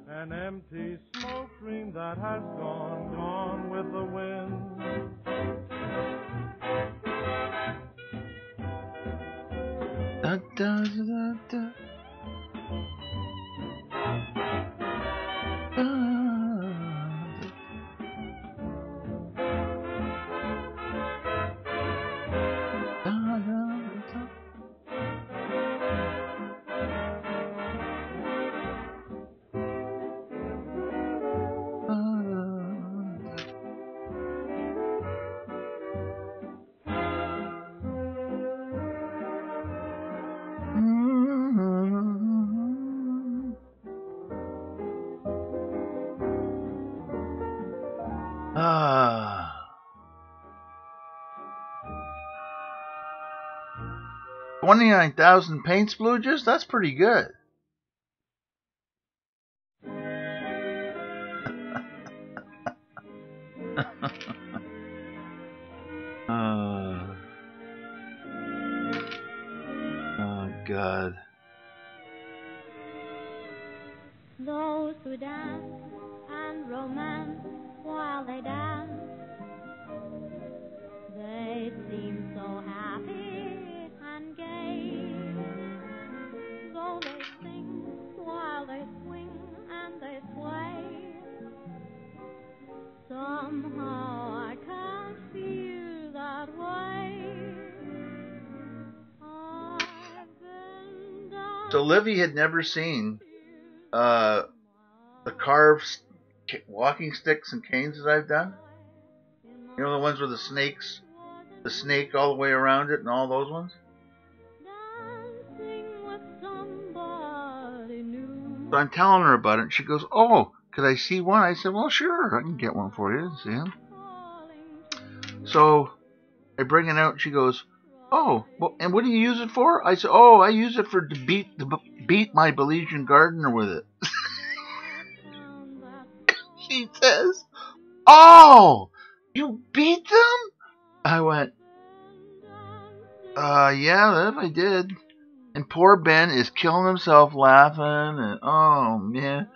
an empty smoke dream that has gone with the wind. Da, da, da, da. Ah. 29,000 paint splooges? That's pretty good. Oh, God. Those who dance and romance while they dance, they seem so happy and gay. Though they sing while they swing and they sway, somehow I can't feel that way. I've been down. So Livy had never seen the carved walking sticks and canes that I've done. You know, the ones with the snake all the way around it and all those ones? So I'm telling her about it, and she goes, oh, could I see one? I said, well, sure, I can get one for you. See him? So I bring it out, and she goes, oh, well, and what do you use it for? I said, oh, I use it to beat my Belizean gardener with it. She says, oh, you beat them? I went, yeah, that I did. And poor Ben is killing himself laughing, and oh, man.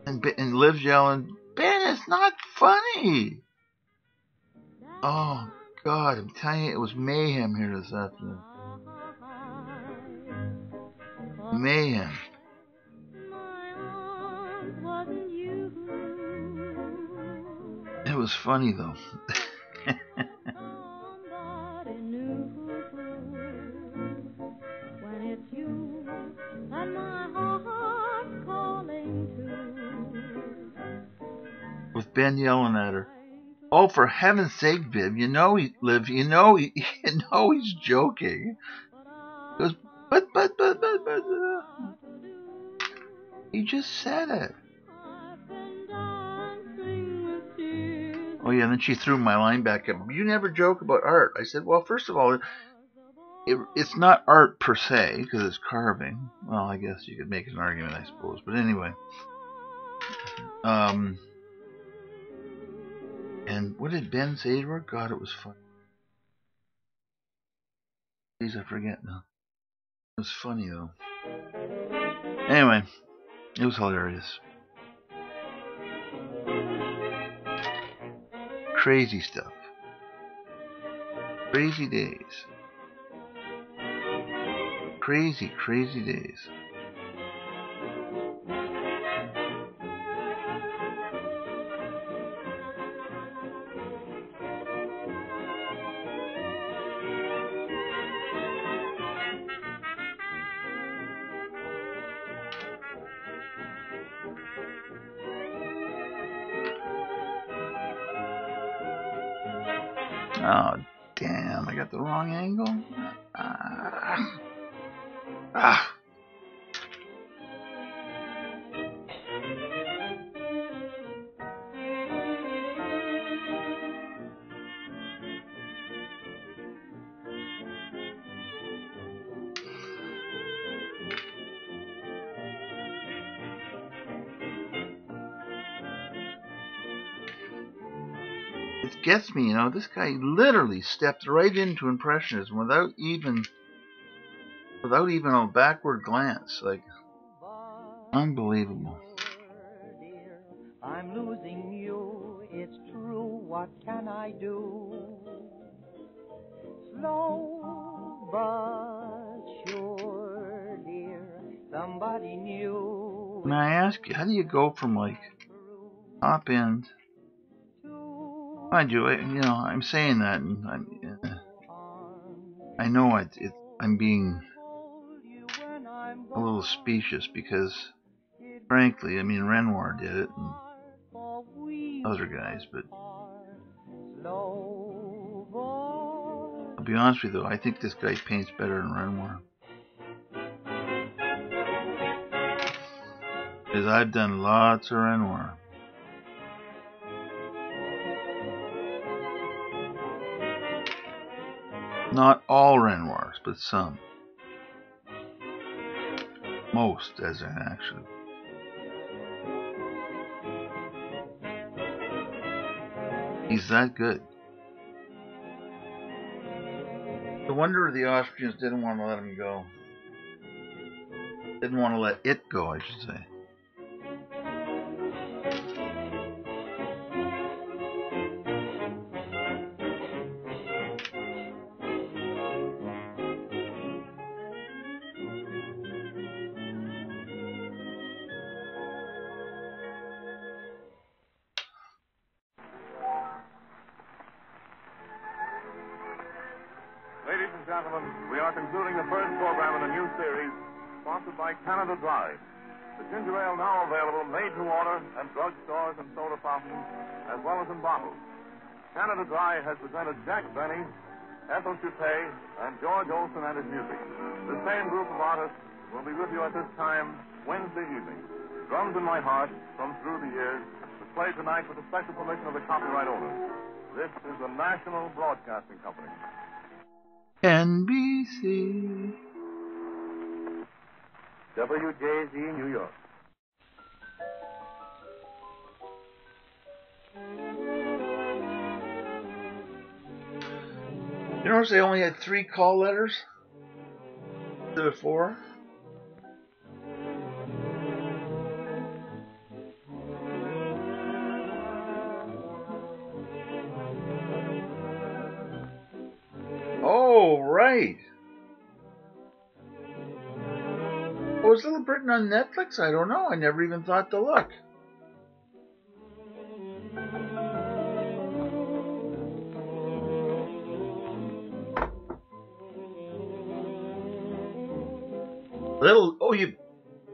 And Liv's yelling, Ben, it's not funny. Oh, God, I'm telling you, it was mayhem here this afternoon. Mayhem. It was funny, though. With Ben yelling at her, oh, for heaven's sake, Viv, you know he's joking. He goes, but. He just said it. Oh, yeah, and then she threw my line back at me. You never joke about art. I said, well, first of all, it's not art per se, because it's carving. Well, I guess you could make an argument, I suppose. But anyway. And what did Ben say to her? God, it was funny. Please, I forget now. It was funny, though. Anyway, it was hilarious. Crazy stuff. Crazy days. Crazy, crazy days. Oh, damn, I got the wrong angle. It gets me, this guy literally stepped right into Impressionism without even a backward glance. Like, unbelievable. Dear, I'm losing you, it's true, what can I do? Slow but sure, dear, somebody new. May I ask you, how do you go from like top end? Mind you, I'm saying that, and I know I'm being a little specious because, frankly, Renoir did it and other guys, but I'll be honest with you, though, I think this guy paints better than Renoir. Because I've done lots of Renoir. Not all Renoirs, but some. Most, as in actually. He's that good. No wonder the Austrians didn't want to let him go. Didn't want to let it go, I should say. Ladies and gentlemen, we are concluding the first program in a new series sponsored by Canada Dry. The ginger ale now available made to order at drugstores and soda fountains, as well as in bottles. Canada Dry has presented Jack Benny, Ethel Chutet, and George Olson and his music. The same group of artists will be with you at this time Wednesday evening. Drums in My Heart from Through the Years was played tonight with the special permission of the copyright owner. This is the National Broadcasting Company. NBC. WJZ, New York. You notice they only had 3 call letters instead of 4? Oh, right. Oh, is Little Britain on Netflix? I don't know. I never even thought to look.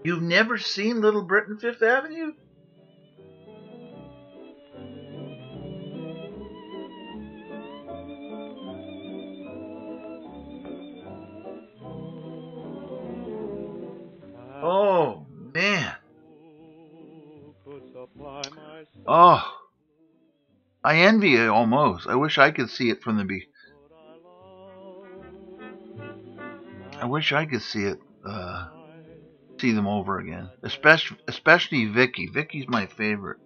You've never seen Little Britain Fifth Avenue? Oh, man. Oh. I envy it almost. I wish I could see it from the I wish I could see it, see them over again. Especially Vicky. Vicky's my favorite.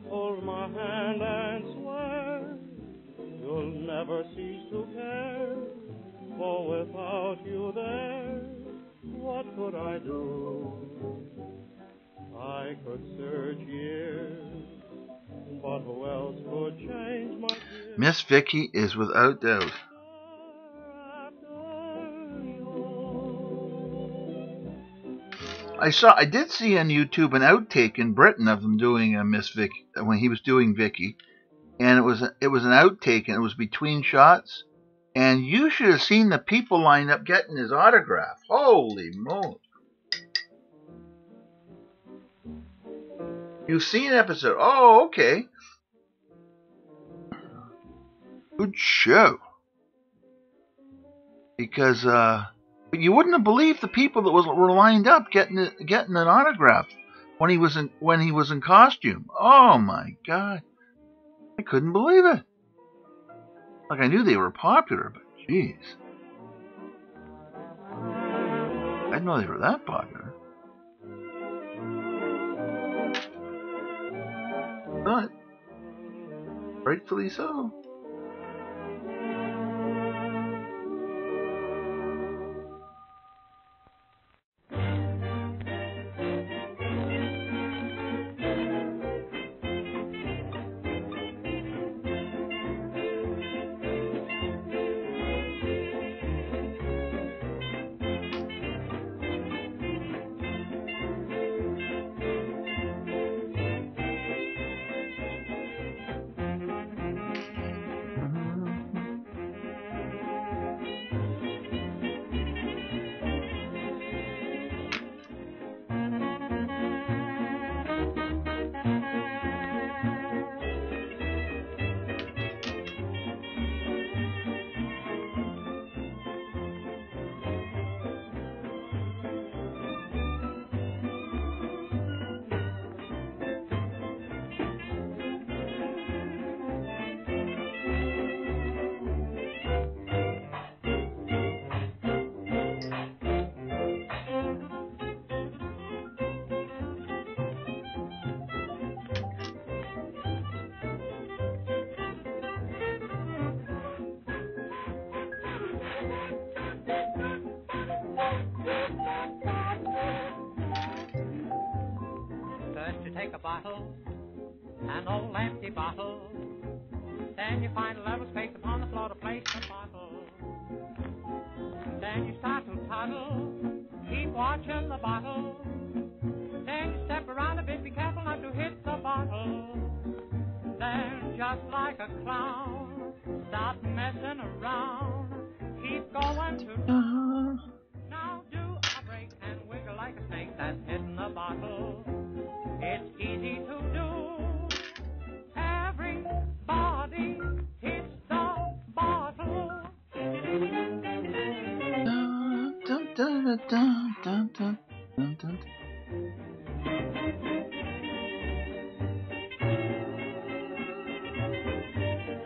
Hold my hand and swear you'll never cease to care. For without you there, what could I do? I could search years but who else could change my dear? Miss Vicky is without doubt. I did see on YouTube an outtake in Britain of them doing a Miss Vicky when he was doing Vicky, and it was an outtake, and it was between shots, and you should have seen the people lined up getting his autograph. Holy moly! You've seen an episode? Oh, okay. Good show. Because you wouldn't have believed the people that were lined up getting an autograph when he was in costume. Oh my God, I couldn't believe it. Like, I knew they were popular, but jeez, I didn't know they were that popular. But rightfully so. Take a bottle, an old empty bottle. Then you find a level space upon the floor to place the bottle. Then you start to toddle, keep watching the bottle. Then you step around a bit, be careful not to hit the bottle. Then, just like a clown, stop messing around. Keep going to now do a break and wiggle like a snake that's hitting the bottle. It's easy to do. Everybody hits the bottle. Dun, dun, dun, dun, dun, dun, dun.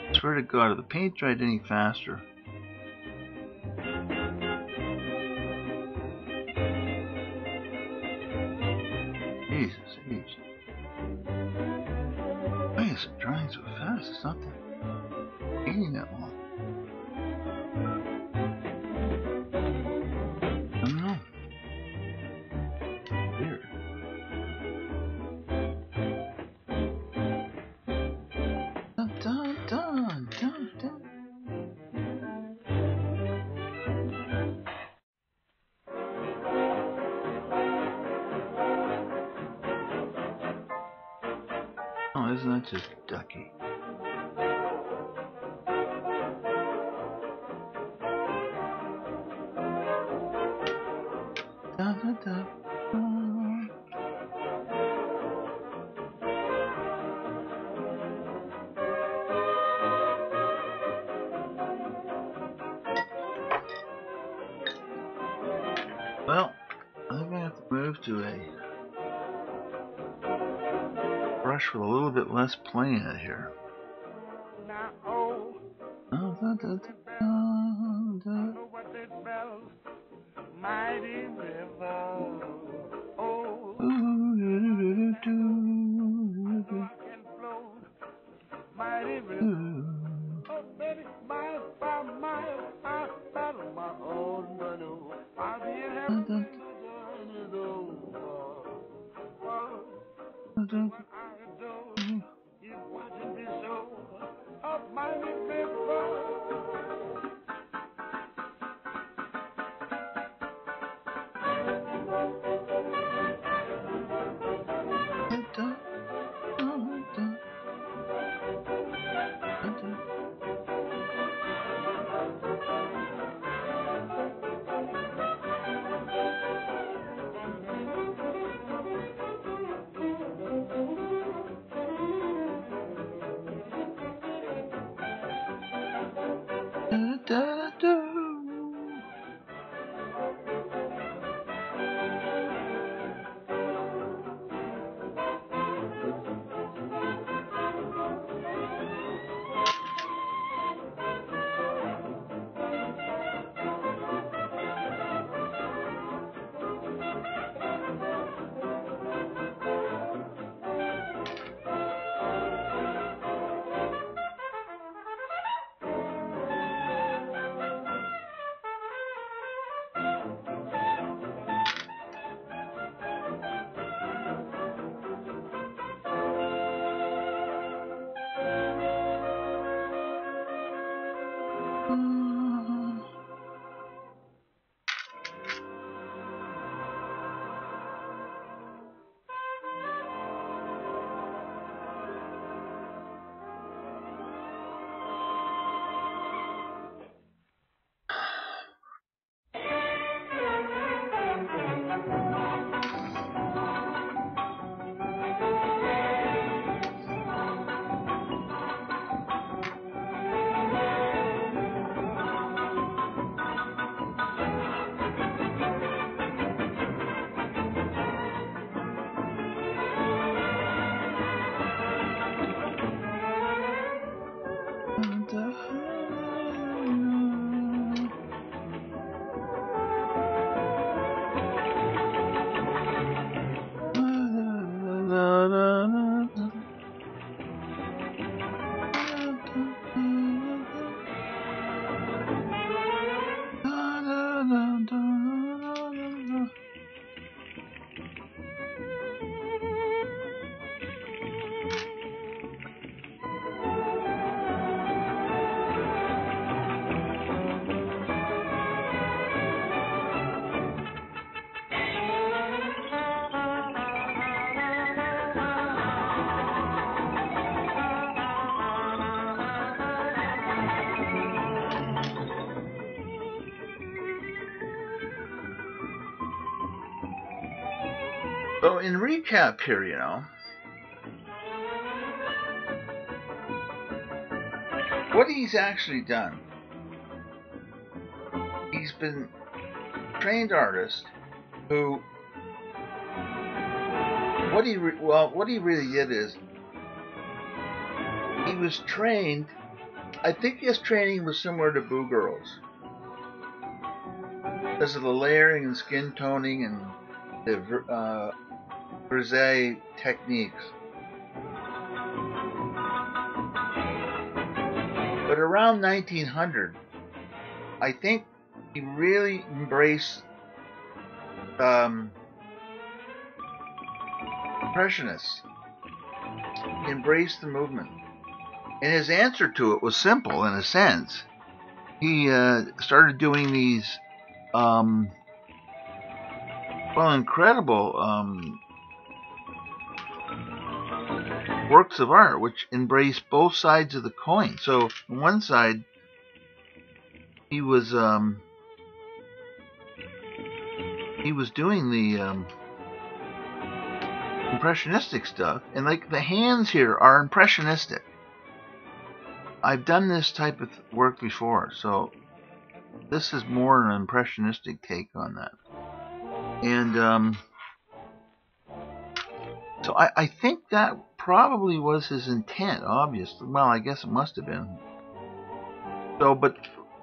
I swear to God, if the paint dried any faster. Jesus, jeez. Why is it drying so fast? It's not painting that long. I don't know. Weird. Dun, dun, dun, dun, dun. Oh, isn't that just ducky? Da, da, da, da. Well, I think I have to move to a brush with a little bit less playing in it here. Now, oh, Oh, da, da, da, da, da. know what this bell, mighty river. Oh, Ooh, do, do, do, do, do. rock and flow, mighty river. Ooh. Oh, baby, mile by mile, I battle my own canoe. I'll be in Da, heaven da, when the journey's over. Oh, da, da, what I adore is So in recap here, what he's actually done, he's been a trained artist who, what he really did is, he was trained, I think his training was similar to Boo Girls, because of the layering and skin toning and the brise techniques. But around 1900, I think he really embraced Impressionists. He embraced the movement. And his answer to it was simple, in a sense. He started doing these incredible works of art which embrace both sides of the coin. So on one side, he was doing the impressionistic stuff, and like the hands here are impressionistic. I've done this type of work before, so this is more an impressionistic take on that. And so I think that probably was his intent, obviously. Well, I guess it must have been. So, but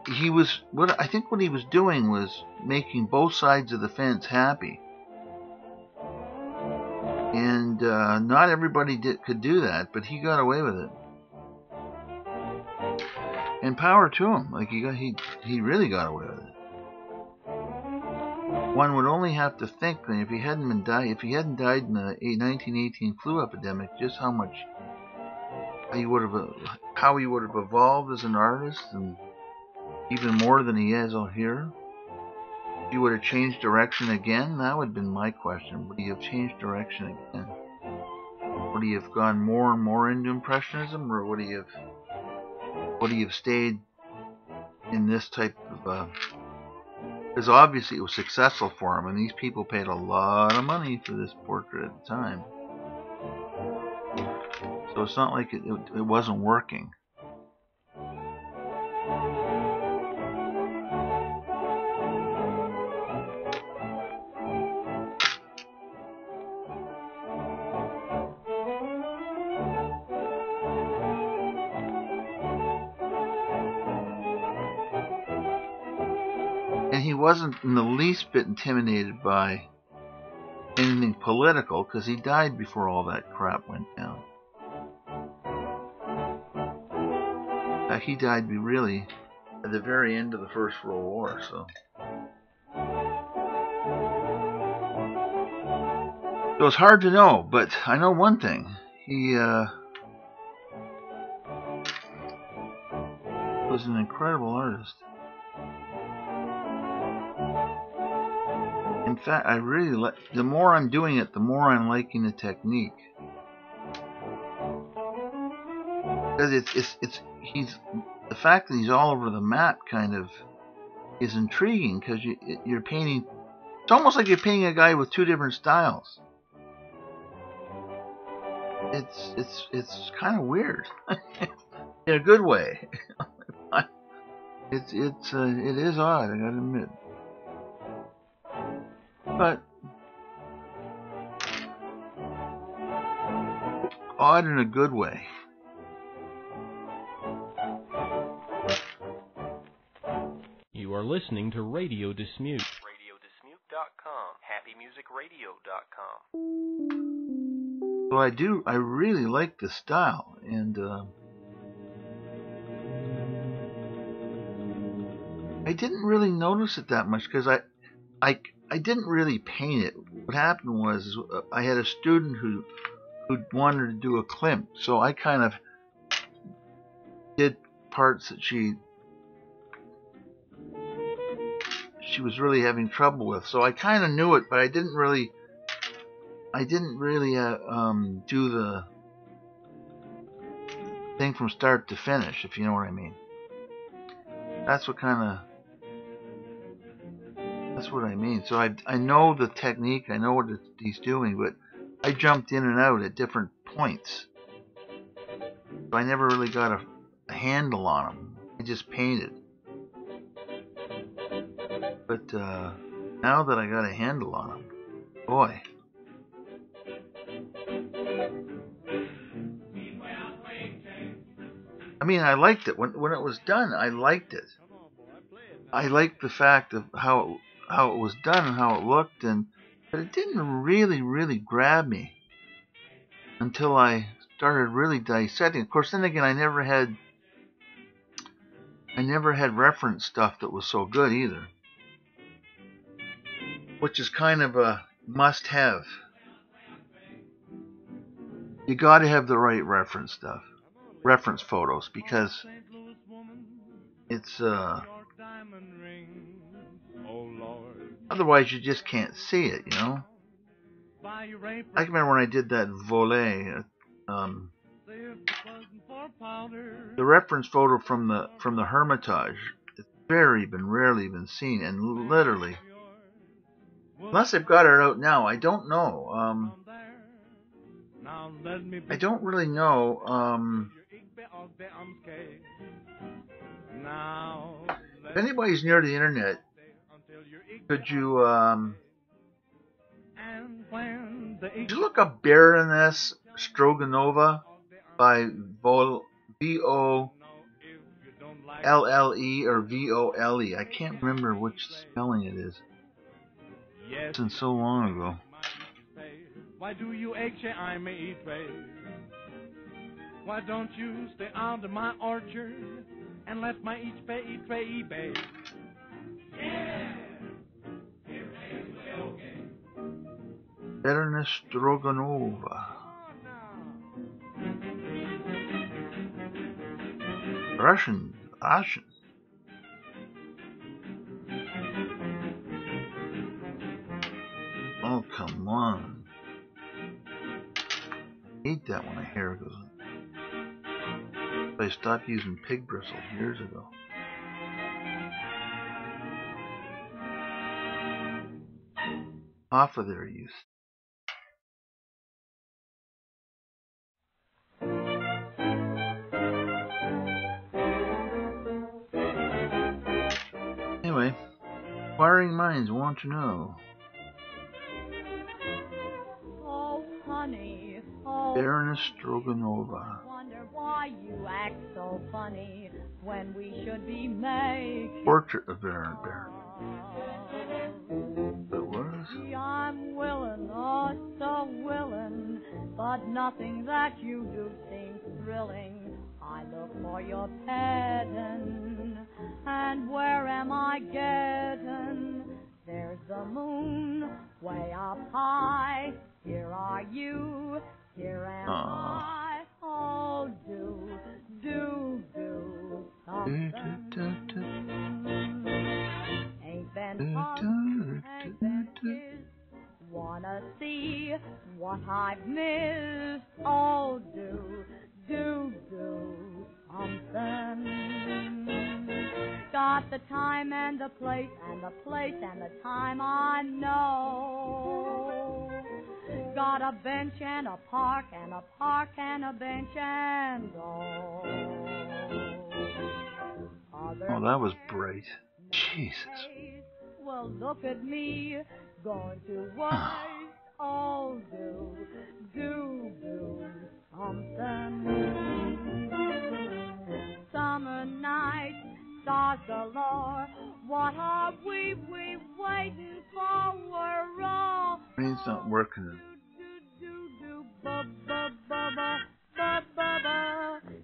he was, what I think what he was doing was making both sides of the fence happy. And not everybody could do that, but he got away with it. And power to him. Like he really got away with it. One would only have to think that if he hadn't died in the 1918 flu epidemic, just how he would have evolved as an artist, and even more than he is out here. If he would have changed direction again, that would have been my question. Would he have changed direction again? Would he have gone more and more into Impressionism, or would he have stayed in this type of? Because obviously it was successful for him, and these people paid a lot of money for this portrait at the time. So it's not like it wasn't working. And he wasn't in the least bit intimidated by anything political, because he died before all that crap went down. He died really at the very end of the First World War, so it was hard to know, but I know one thing. He was an incredible artist. In fact, I really like. The more I'm doing it, the more I'm liking the technique. Because he's the fact that he's all over the map kind of is intriguing, because you're painting. It's almost like you're painting a guy with two different styles. It's kind of weird in a good way. It is odd, I gotta admit. But odd in a good way. You are listening to Radio Dismute. RadioDismute.com. HappyMusicRadio.com. Well, I really like the style, and I didn't really notice it that much because I didn't really paint it. What happened was I had a student who wanted to do a Klimt, so I kind of did parts that she was really having trouble with. So I kind of knew it, but I didn't really do the thing from start to finish, if you know what I mean. That's what I mean. So I know the technique, I know what he's doing, but I jumped in and out at different points. So I never really got a handle on him. I just painted. But now that I got a handle on him, boy. I mean, I liked it. When it was done, I liked it. I liked the fact of how it was done and how it looked, but it didn't really grab me until I started really dissecting. Of course, then again, I never had reference stuff that was so good either, which is kind of a must-have. You got to have the right reference stuff, reference photos, because it's otherwise you just can't see it, you know. I can remember when I did that volet, the reference photo from the Hermitage. It's rarely been seen, and literally, unless they've got it out now, I don't know. I don't really know. If anybody's near the internet, could you look up Baroness Stroganova by Volle or Vole? I can't remember which spelling it is. It's been so long ago. Why do you say I may eat face? Why don't you stay out of my orchard and let my eat pay? Yeah! Baroness Stroganova. Russian. Oh, come on. I hate that when my hair goes up. I stopped using pig bristles years ago. Off of their use. Anyway, inquiring minds want to know. Oh, honey, oh, Baroness Stroganova. wonder why you act so funny when we should be making Portrait of Baron. It was. Gee, I'm willing, oh, so willing, but nothing that you do seems thrilling. I look for your petting, and where am I getting? There's the moon way up high. Here are you, here am I. Oh, do something. Ain't been hugged, ain't been kissed. Wanna see what I've missed? Oh, do something. Got the time and the place and the place and the time I know. Got a bench and a park and a park and a bench and all. Oh, that was bright. Jesus. Well, look at me, going to waste. Oh, do something. Summer night, stars galore. What are we waiting for? We're all. Brain's not working.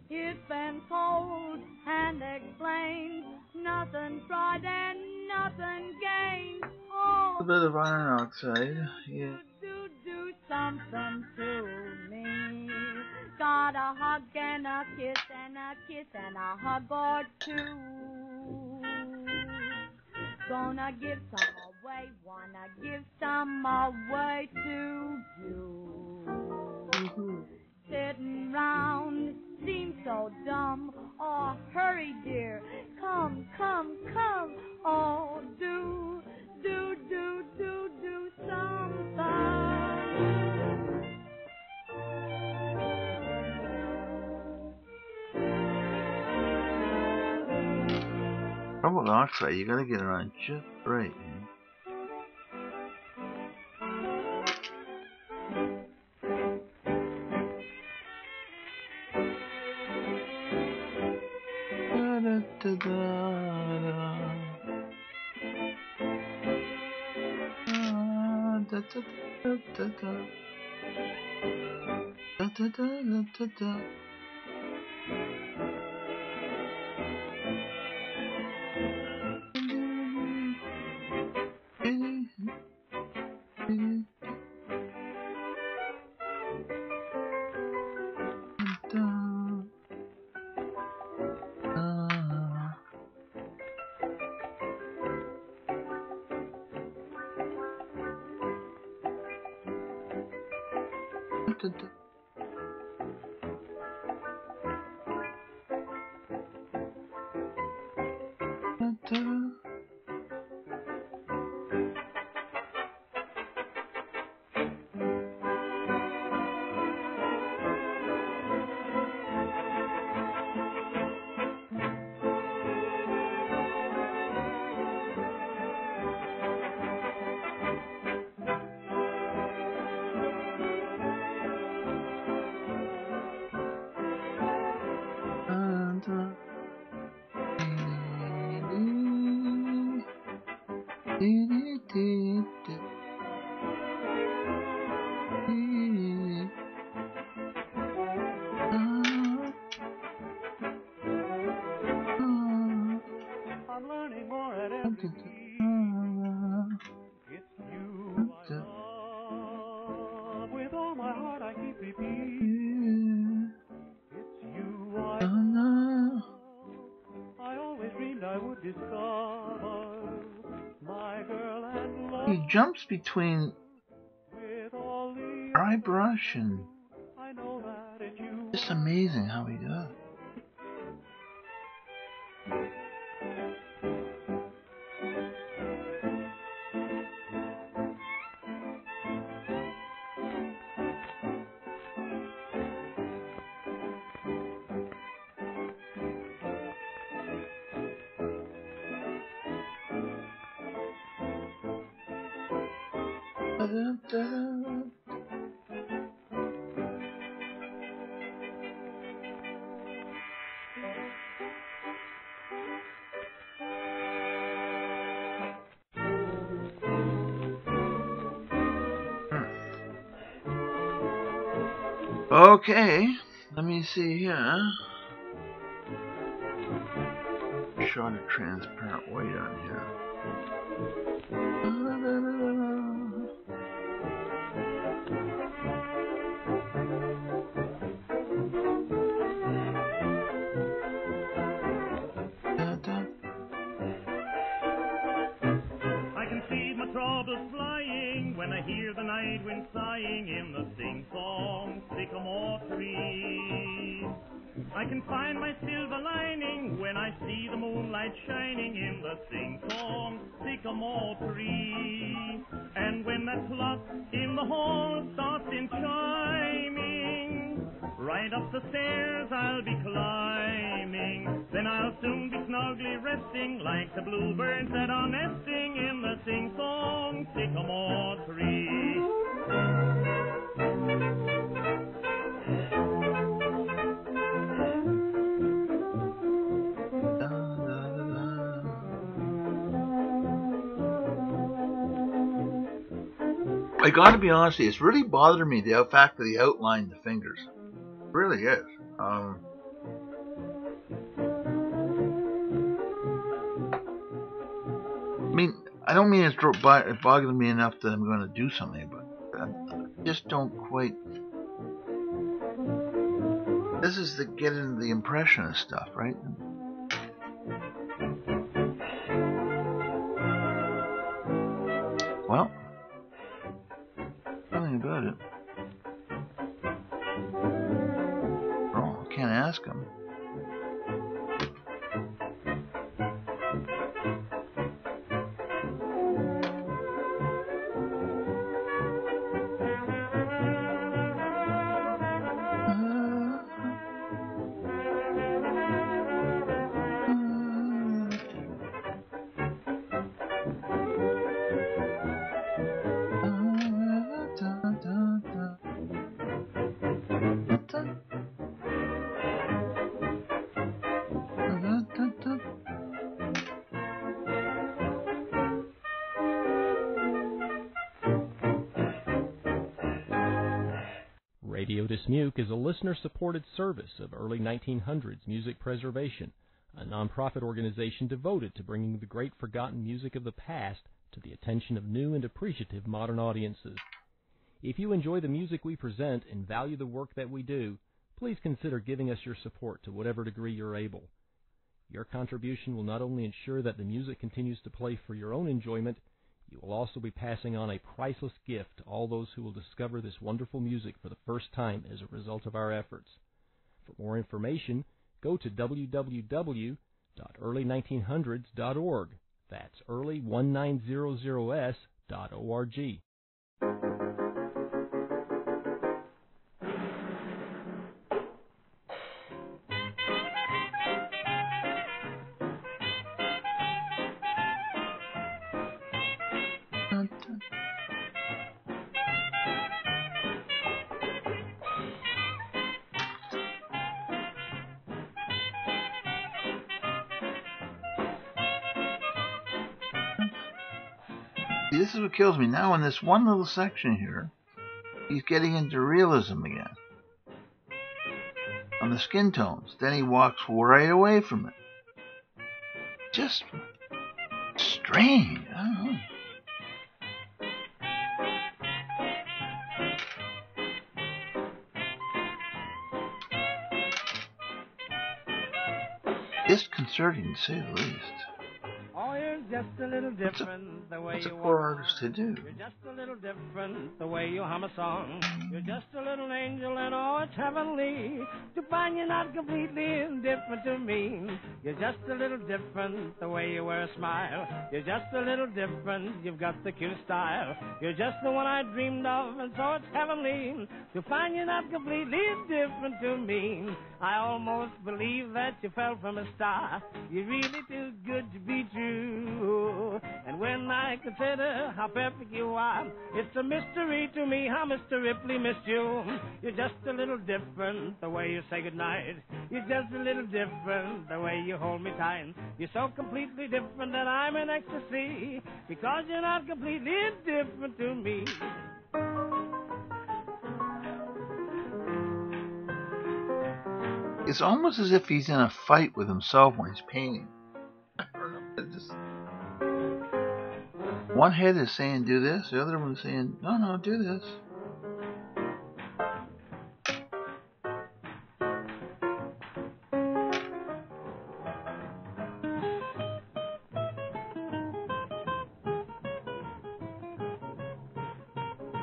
It's been told and explained. Nothing tried and nothing gained. Oh, A bit of iron oxide. Yeah. do something to me. Got a hug and a kiss and a kiss and a hug or two. Gonna give some away, wanna give some away to you. Sitting round seems so dumb. Oh, hurry, dear, come. Oh, do something. Carbon monoxide, you gotta get it on just right. I'm learning more at every beat. It's you I love. With all my heart I keep repeating. It's you I love. I always dreamed I would discover my girl and love. He jumps between With all the dry brush and I know Just amazing how he does. Okay, let me see here. Shot of transparent white on here. I can see my troubles flying when I hear the night wind sighing in the sing-song sycamore tree. I can find my silver lining when I see the moonlight shining in the sing-song sycamore tree. And when that clock in the hall starts in chiming, right up the stairs I'll be climbing. Then I'll soon be snugly resting like the bluebirds that are nesting in the sing-song sycamore tree. I gotta be honest with you, it's really bothered me the fact that he outlined the fingers. It really is. I mean, I don't mean it's bothering me enough that I'm going to do something, but I just don't quite. This is to get into the impressionist stuff, right? Well, nothing about it. Oh, I can't ask him. Radio Dismuke is a listener-supported service of early 1900s music preservation, a nonprofit organization devoted to bringing the great forgotten music of the past to the attention of new and appreciative modern audiences. If you enjoy the music we present and value the work that we do, please consider giving us your support to whatever degree you're able. Your contribution will not only ensure that the music continues to play for your own enjoyment, you will also be passing on a priceless gift to all those who will discover this wonderful music for the first time as a result of our efforts. For more information, go to www.early1900s.org. That's early1900s.org. See, this is what kills me. Now in this one little section here, he's getting into realism again. On the skin tones. Then he walks right away from it. Just strange. I don't know. Disconcerting to say the least. Oh, you're just a little different the way What's a you poor walk. artist to do? You're just a little different the way you hum a song. You're just a little angel and oh, it's heavenly to find you're not completely indifferent to me. You're just a little different the way you wear a smile. You're just a little different, you've got the cute style. You're just the one I dreamed of and so it's heavenly to find you're not completely indifferent to me. I almost believe that you fell from a star. You're really too good to be true. And when I consider how perfect you are, it's a mystery to me how Mr. Ripley missed you. You're just a little different the way you say goodnight. You're just a little different the way you hold me tight. You're so completely different that I'm in ecstasy because you're not completely indifferent to me. It's almost as if he's in a fight with himself when he's painting. I don't know. One head is saying do this, the other one is saying no, do this.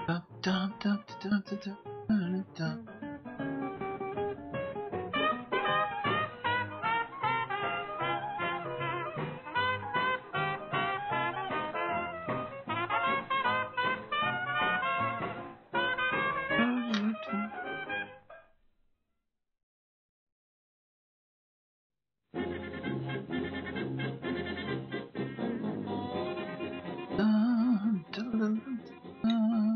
Dun, dun, dun, dun, dun, dun, dun. Dun, dun, dun, dun.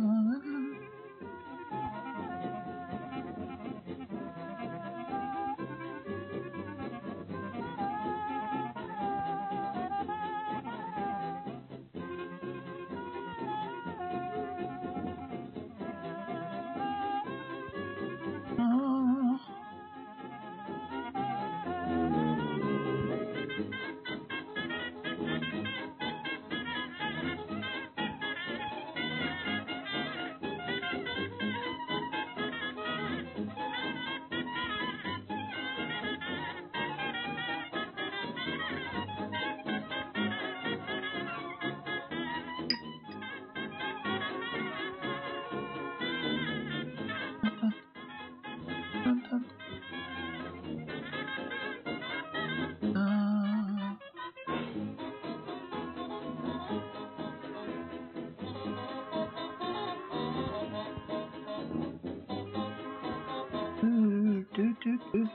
Oh, you did it. You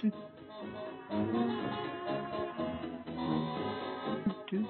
did. Okay.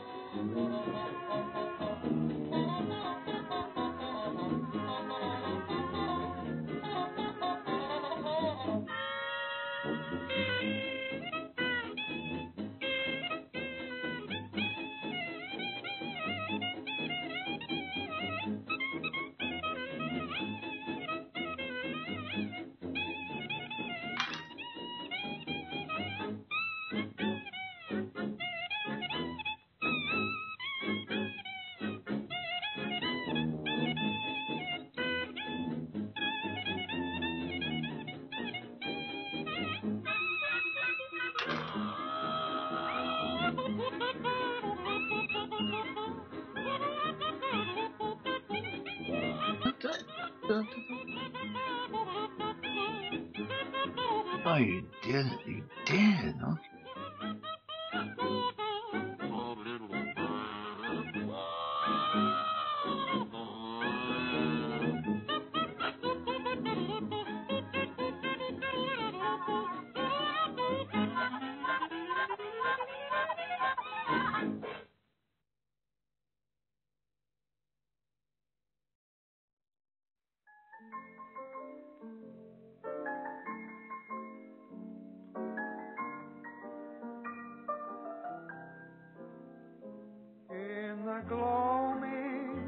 In the gloaming,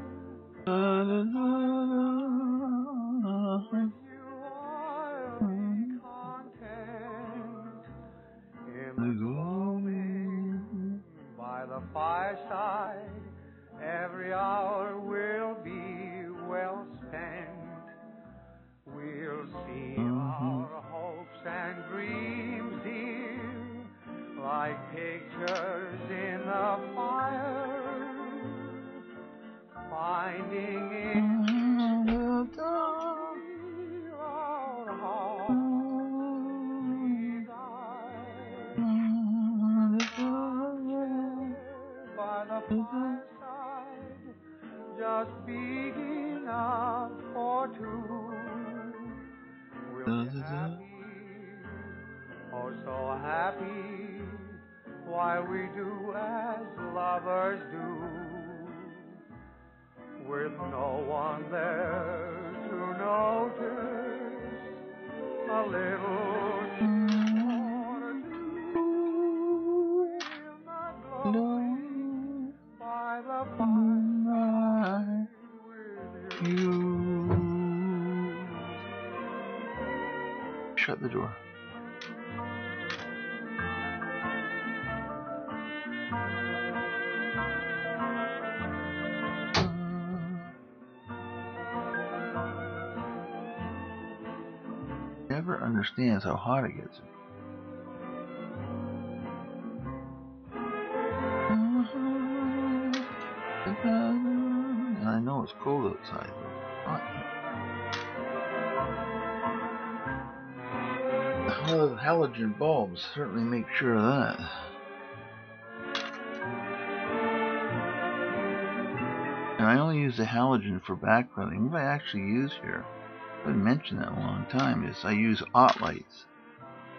with you I'll be content. In the gloaming, by the fireside, every hour will be well spent. We'll see our hopes and dreams like pictures in a fire, finding in the dark how these eyes by the fireside, just big enough for two. We'll be happy, oh so happy, while we do as lovers do, with no one there to notice a little more to in the glowing by the fireside with you. Shut the door. Never understands how hot it gets. And I know it's cold outside, but it's hot. The halogen bulbs certainly make sure of that. And I only use the halogen for backgrounding. What I actually use here, I haven't mentioned that in a long time, is I use OT lights,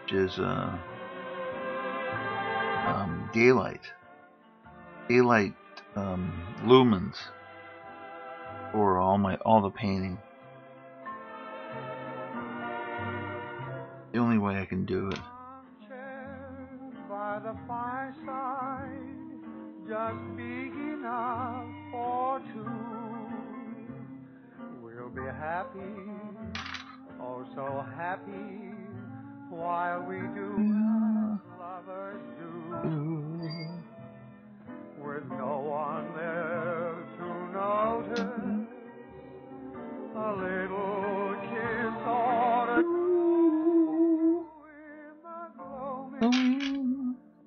which is daylight lumens for all the painting. The only way I can do it. By the fireside, just big enough for two. We'll be happy, oh so happy, while we do as lovers do, with no one there to notice a little kiss or a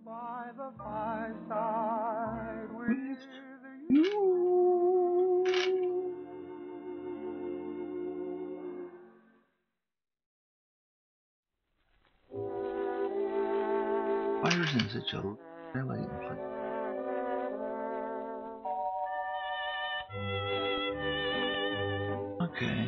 by the fireside with you. Fire's in such a highlight place. Okay.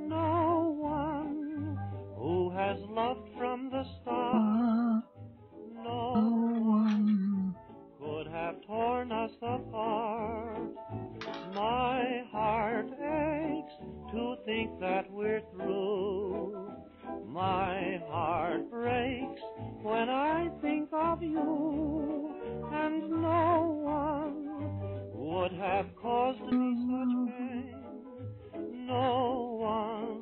No one who has loved from the start, no one could have torn us apart. My heart aches to think that we're through. My heart breaks when I think of you, and no one would have caused me such pain. No one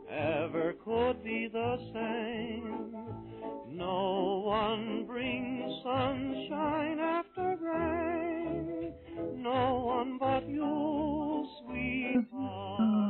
ever could be the same. No one brings sunshine after rain. No one but you, sweetheart.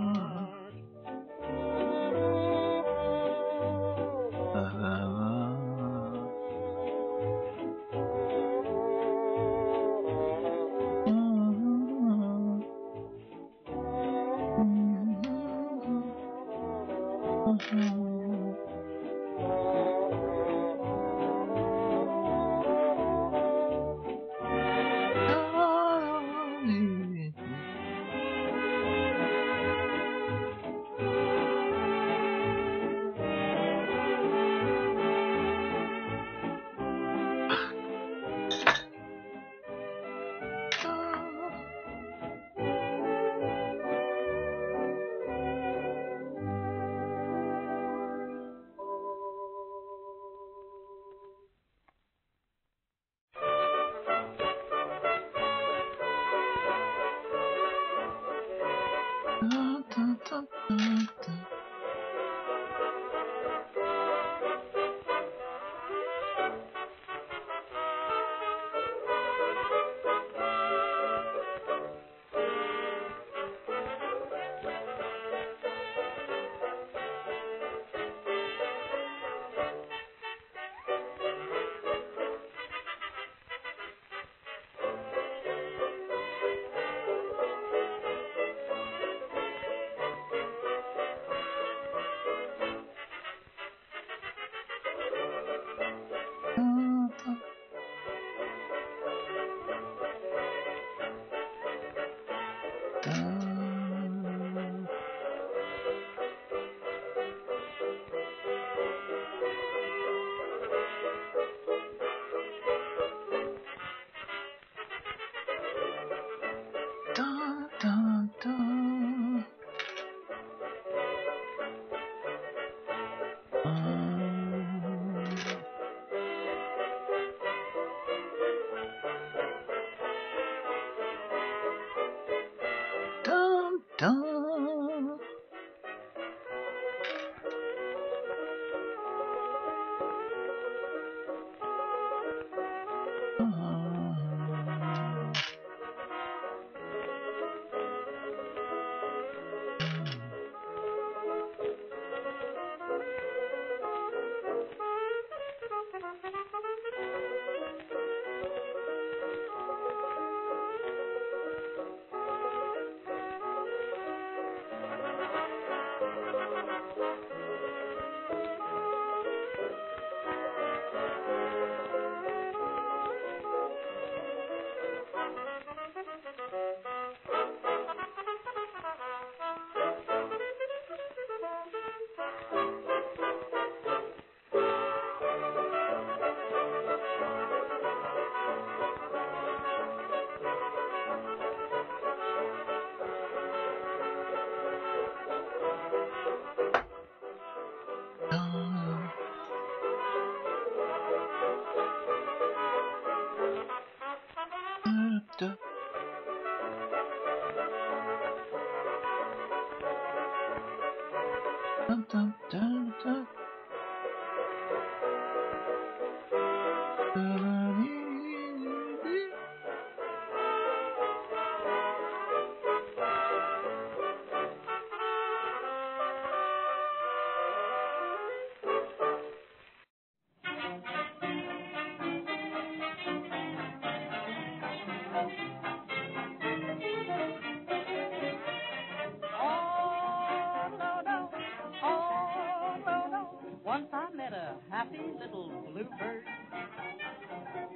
Once I met a happy little bluebird.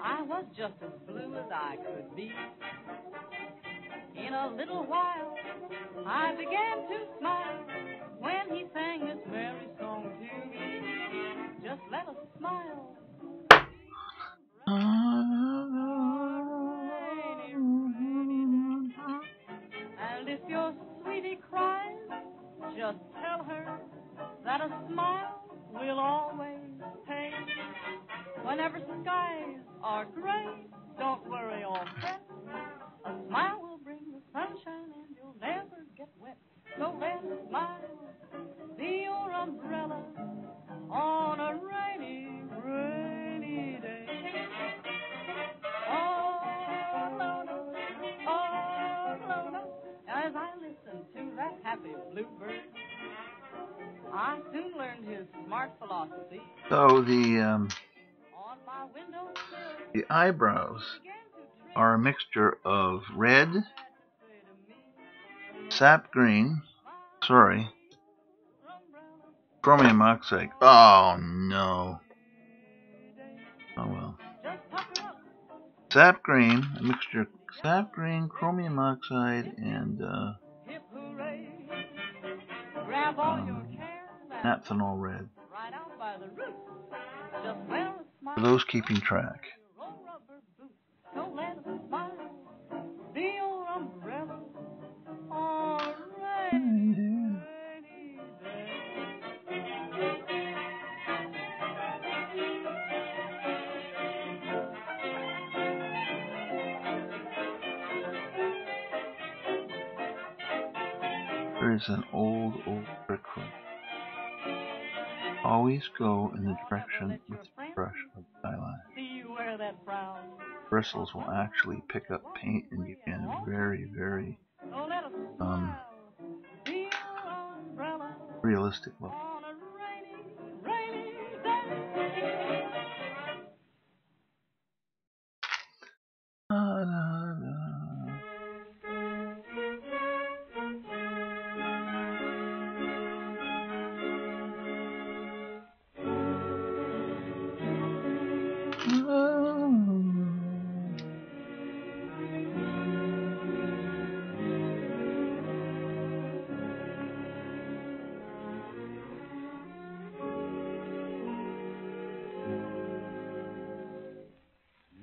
I was just as blue as I could be. In a little while, I began to smile when he sang this merry song to me. Just let us smile. And if your sweetie cries, just tell her that a smile will always pay. Whenever skies are gray, don't worry or fret. A smile will bring the sunshine and you'll never get wet. So let a smile be your umbrella on a rainy, rainy day. Oh, no, no, oh, no, no. As I listened to that happy bluebird, I soon learned his smart philosophy. So On my windowsill, the eyebrows are a mixture of red, sap green, Chromium oxide. Oh no. Oh well. Sap grain, a mixture of sap grain, chromium oxide, and naphthenol red. For those keeping track. There is an old trick from always go in the direction with the brush of the eyelash. Bristles will actually pick up paint and you can very, very realistic look.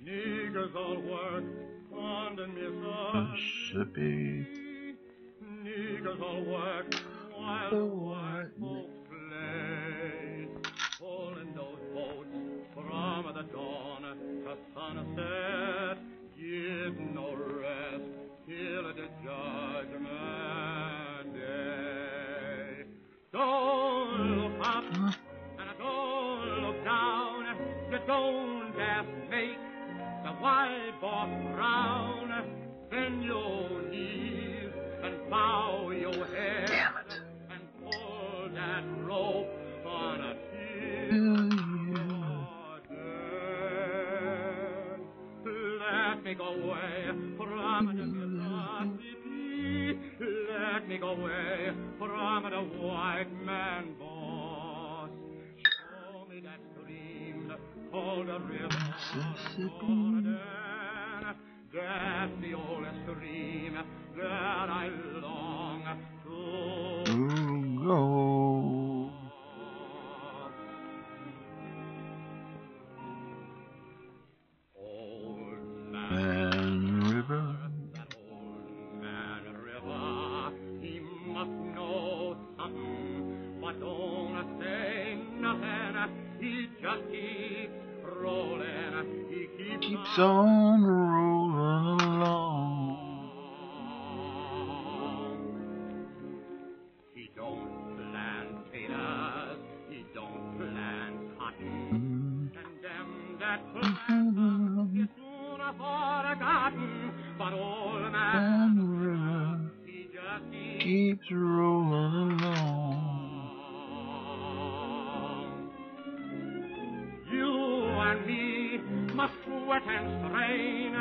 Niggers all work under Mississippi. Niggers all work while the white folks play. Pulling those boats from the dawn to sunset. Get no rest till the judgment day. Don't look up and don't look down. You don't dare make the white boss frown. Bend your knees and bow your head and pull that rope on a Let me go away from the Mississippi. Let me go away from the white man boss. Show me that stream called the river. Mississippi. That's the old stream that I long to go. Old Man River. That old man river, he must know something, but don't say nothing. He just keeps rolling. He keeps on rolling along. He don't plant potatoes, he don't plant cotton, and them that plant is soon forgotten. But old man River, he just keeps rolling along. You and me must sweat and strain,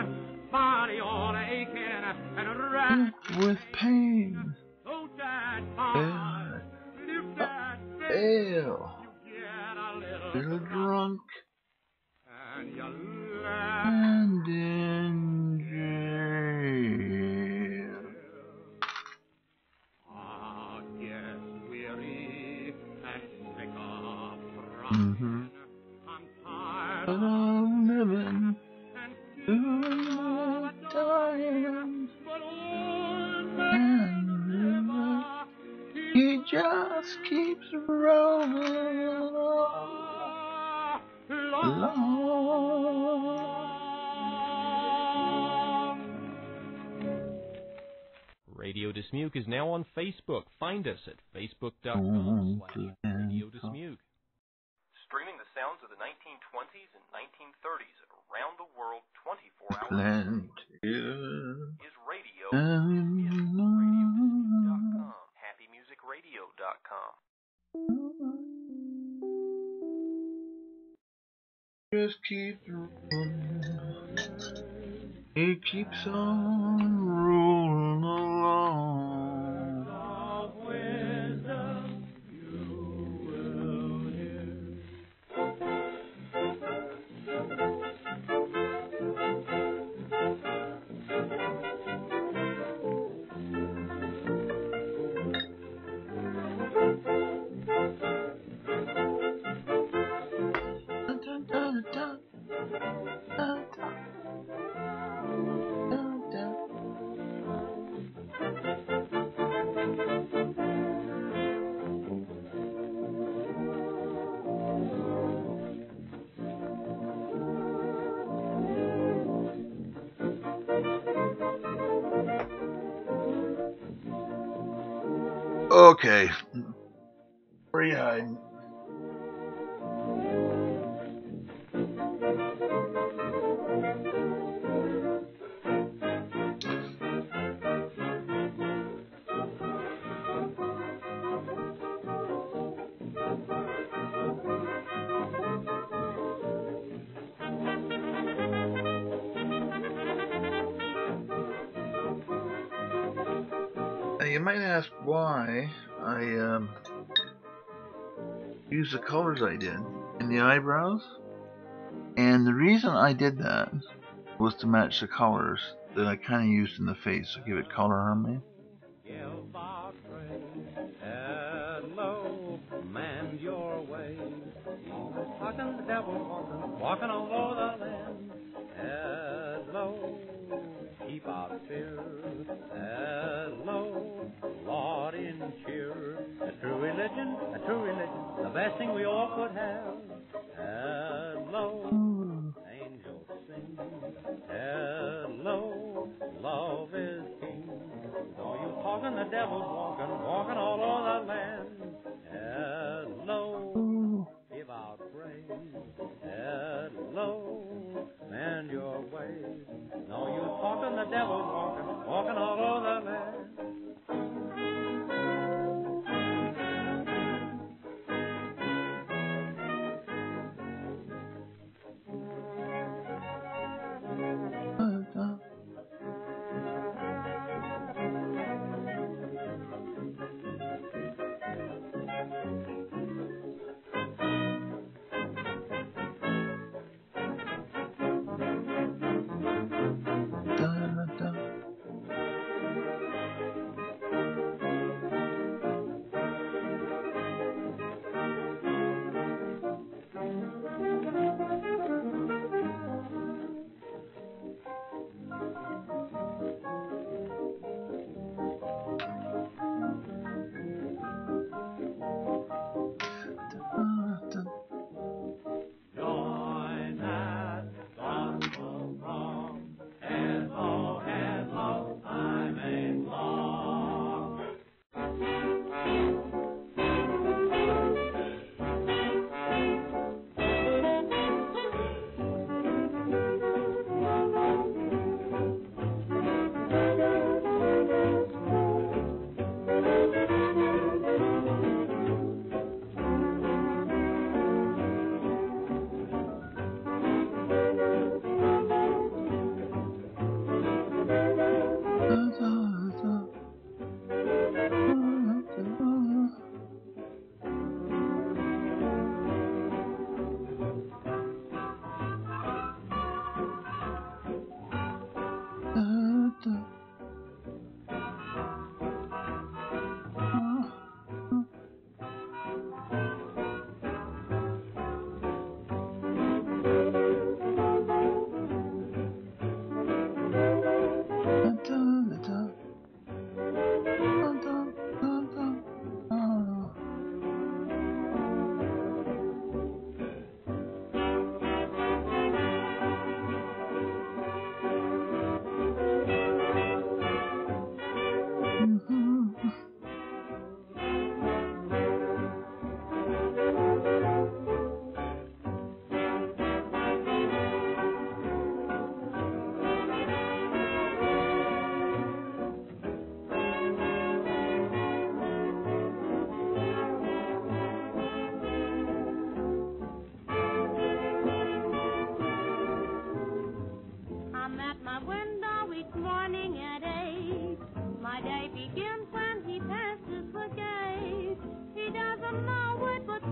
body all aching and racked with pain. So that bar, lift that bell, you get a little drunk and you land and in jail. I guess weary and sick of trying. I'm tired of living and still dying. But old man river, he just keeps rolling along. Radio Dismuke is now on Facebook. Find us at facebook.com/Radio Dismuke. Streaming the sounds of the 1920s and 1930s around the world 24 hours is Radio Dismuke. RadioDismuke.com. HappyMusicRadio.com. Just keeps rolling. He keeps on rolling along. of wisdom you will Okay. Where are you hiding? Now you might ask why I used the colors I did in the eyebrows. And the reason I did that was to match the colors that I kind of used in the face, to give it color harmony. Hello, man your way. Talking the devil, walking all over the land. Hello, keep out fear. Hello, Lord in cheer. A true religion, the best thing we all could have. Hello, angels sing. Hello, love is king. Though you talking, the devil's walking all over the land. Hello, give out praise. Hello, mend your ways. Though you talking, the devil's walking all over the land.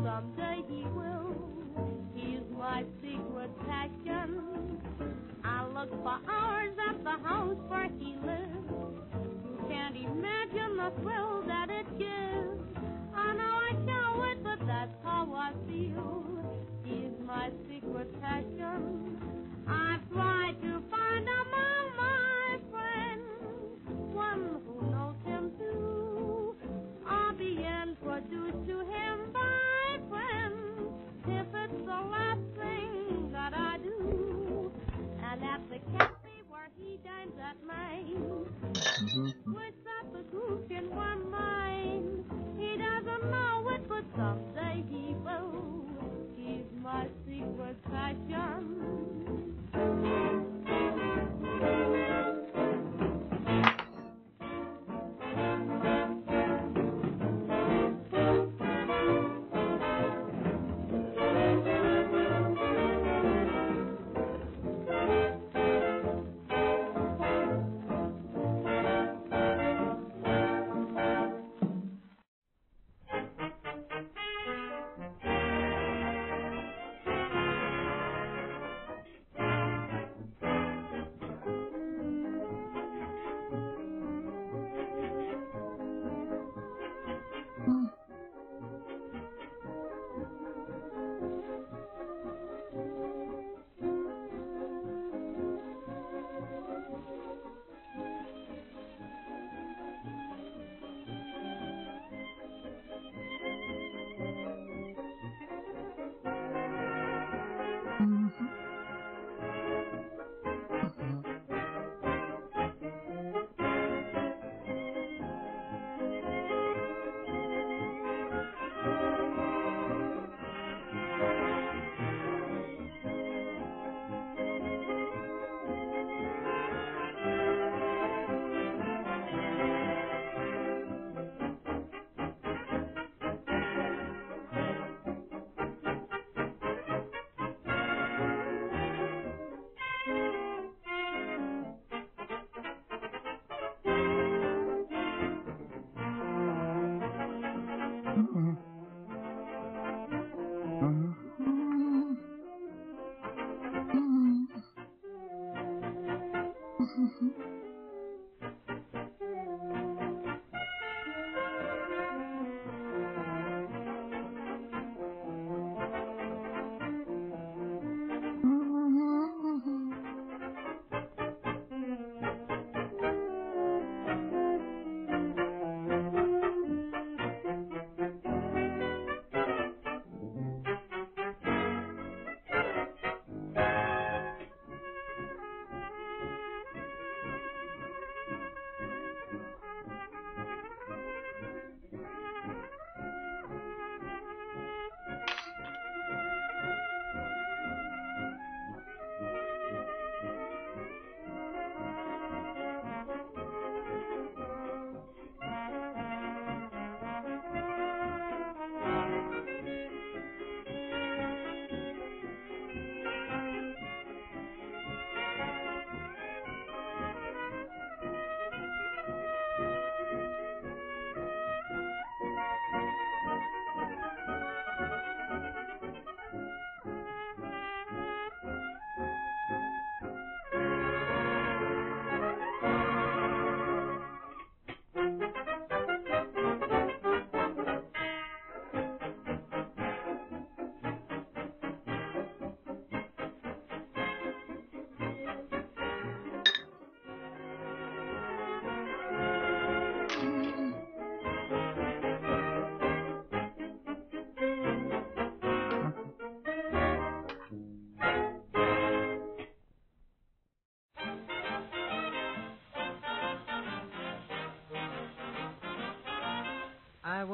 Someday he will. He's my secret passion. I look for hours at the house where he lives. You can't imagine the thrill that it gives. I know I can't wait, but that's how I feel. He's my secret passion. I've tried to find among my friends one who knows him too. I'll be introduced to him by friends if it's the last thing that I do. And at the cafe where he dines at night,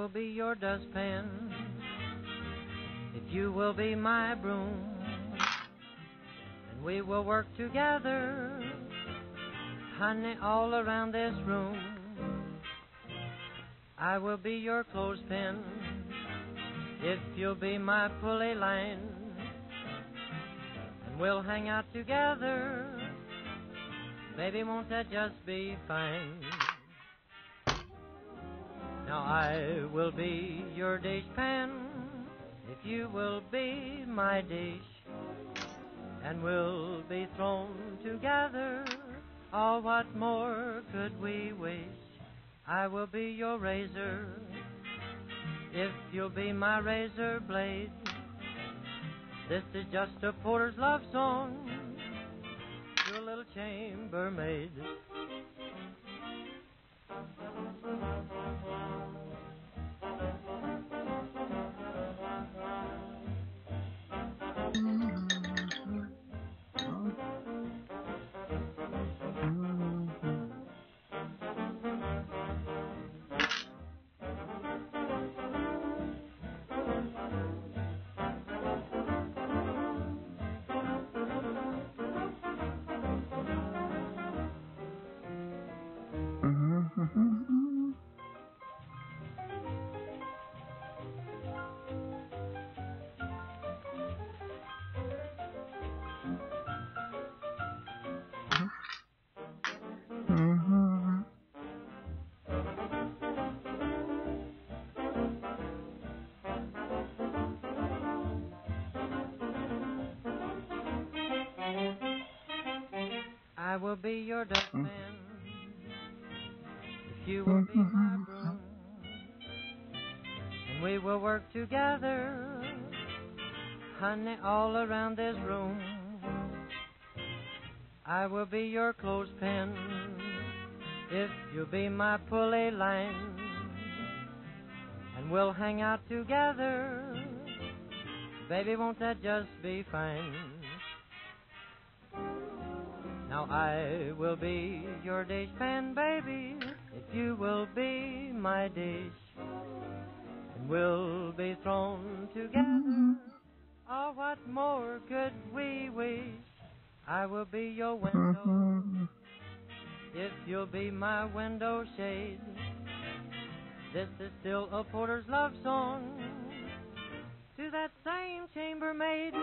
will be your dustpan if you will be my broom. And we will work together, honey, all around this room. I will be your clothespin if you'll be my pulley line. And we'll hang out together, baby, won't that just be fine? Now I will be your dishpan if you will be my dish. And we'll be thrown together, oh, what more could we wish? I will be your razor if you'll be my razor blade. This is just a porter's love song to a little chambermaid. I will be your dustman if you will be my broom. And we will work together, honey, all around this room. I will be your clothespin if you'll be my pulley line. And we'll hang out together, baby, won't that just be fine? Now I will be your dishpan, baby, if you will be my dish. And we'll be thrown together, oh, what more could we wish? I will be your window if you'll be my window shade. This is still a porter's love song to that same chambermaid.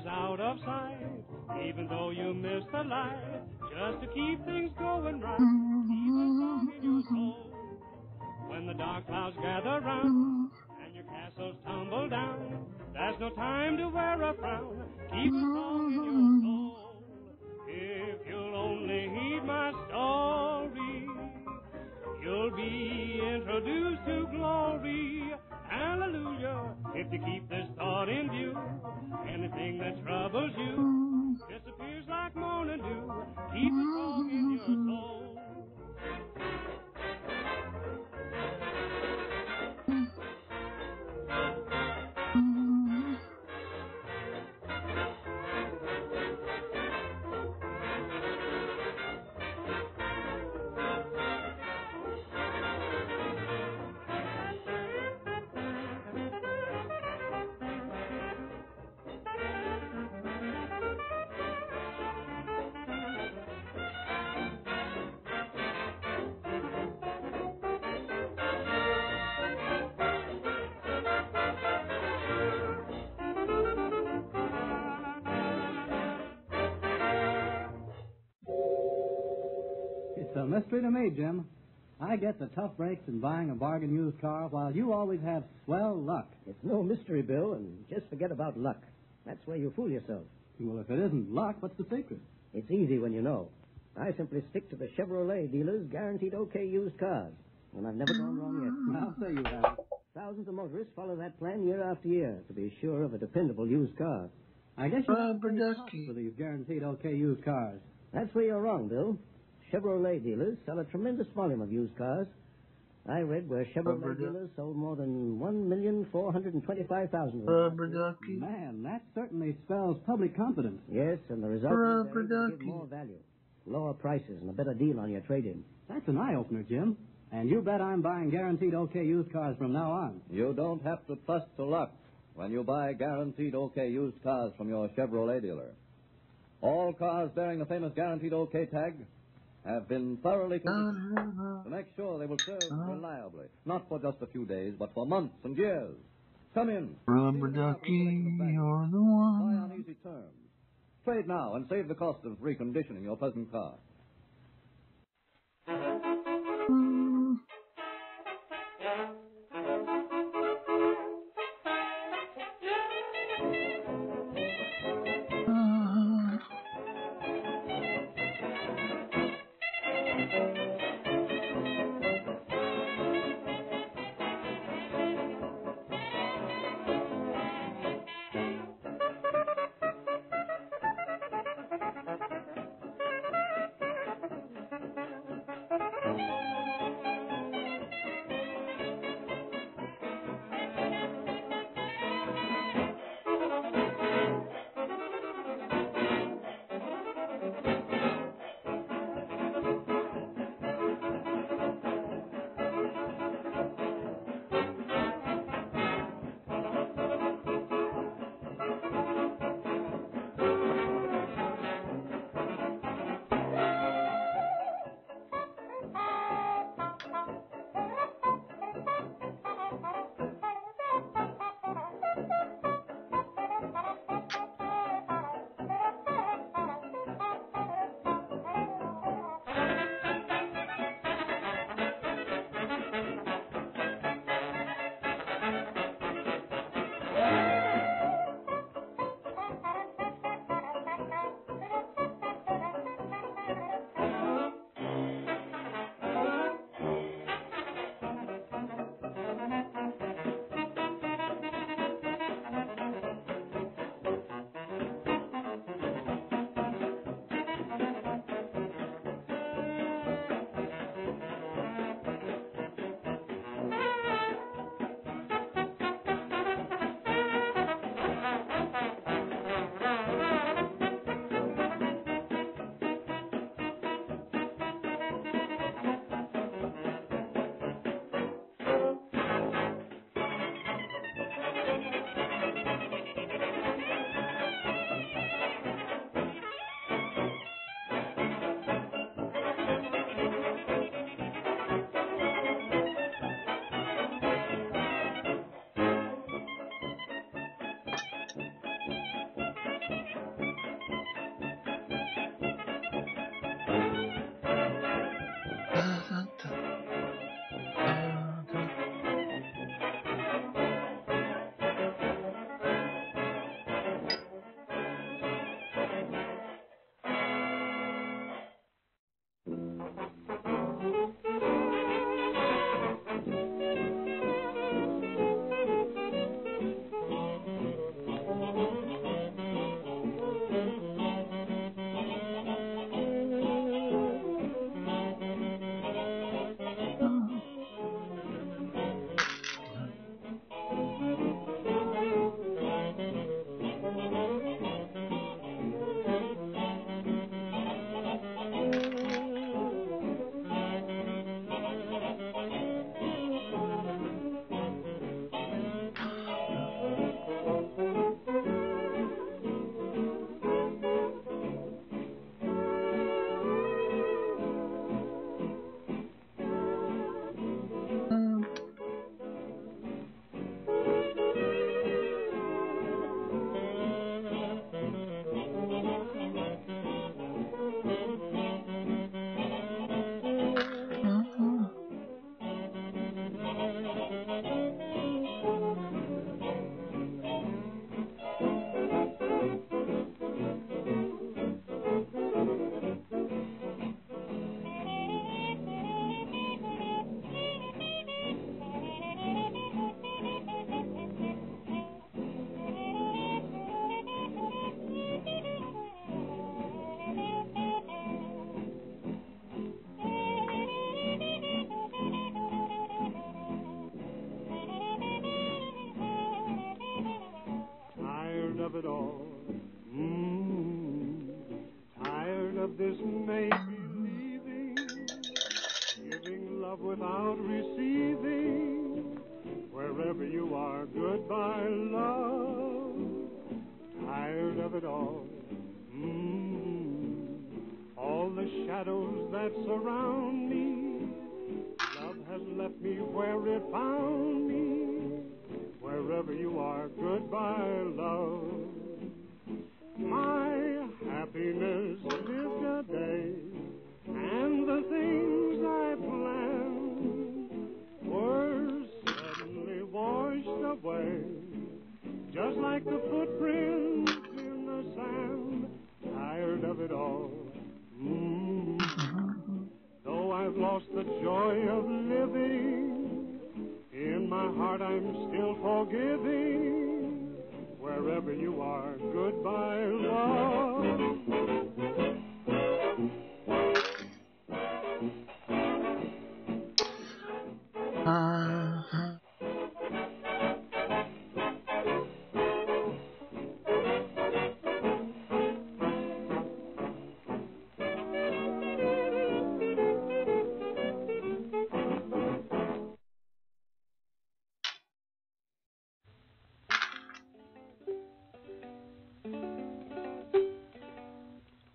Out of sight, even though you miss the light, just to keep things going right, keep a song in your soul. When the dark clouds gather round and your castles tumble down, there's no time to wear a frown. Keep a song in your soul. If you'll only heed my story, you'll be introduced to glory. Hallelujah, if you keep this thought in view, anything that troubles you disappears like morning dew. Keep a song in your soul. It's a mystery to me, Jim. I get the tough breaks in buying a bargain used car while you always have swell luck. It's no mystery, Bill, and just forget about luck. That's where you fool yourself. Well, if it isn't luck, what's the secret? It's easy when you know. I simply stick to the Chevrolet dealers' guaranteed okay used cars, and I've never gone wrong yet. I'll say you have. Thousands of motorists follow that plan year after year to be sure of a dependable used car. I guess you have to pay tough for these guaranteed okay used cars. That's where you're wrong, Bill. Chevrolet dealers sell a tremendous volume of used cars. I read where Chevrolet dealers sold more than 1,425,000 Rubber ducky. Man, that certainly spells public confidence. Yes, and the result is they're able to give more value, lower prices, and a better deal on your trade-in. That's an eye-opener, Jim. And you bet I'm buying guaranteed okay used cars from now on. You don't have to trust to luck when you buy guaranteed okay used cars from your Chevrolet dealer. All cars bearing the famous guaranteed okay tag have been thoroughly conditioned to make sure they will serve reliably, not for just a few days, but for months and years. Come in. Rubber ducky, you're the one. Buy on easy terms. Trade now and save the cost of reconditioning your present car. of it all. Tired of this make-believing, giving love without receiving. Wherever you are, goodbye, love. Tired of it all. All the shadows that surround me, love has left me where it found me. Wherever you are, goodbye, love. My happiness lived a day, and the things I planned were suddenly washed away, just like the footprints in the sand. Tired of it all. Though I've lost the joy of living, in my heart I'm still forgiving. Wherever you are, goodbye, love.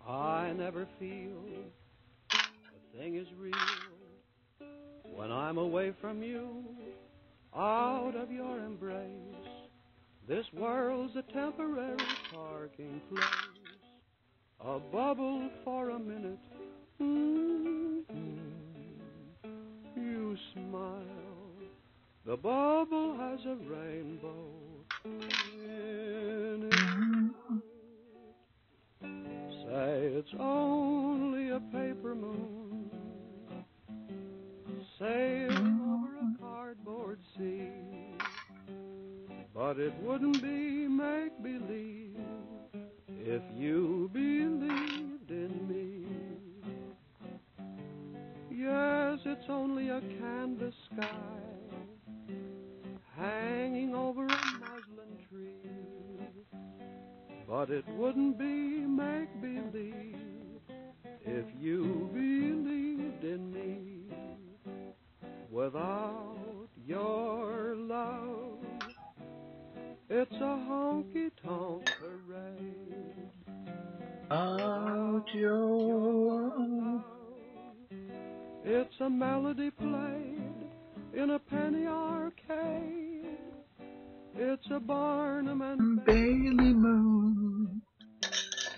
I never feel the thing is real when I'm away from you, out of your embrace. This world's a temporary parking place, a bubble for a minute. You smile, the bubble has a rainbow in it. Say it's only a paper moon, sailing over a cardboard sea, but it wouldn't be make-believe if you believed in me. Yes, it's only a canvas sky hanging over a muslin tree, but it wouldn't be make-believe if you believed in me. Without your love, it's a honky-tonk parade. Without your love, it's a melody played in a penny arcade. It's a Barnum and Bailey moon,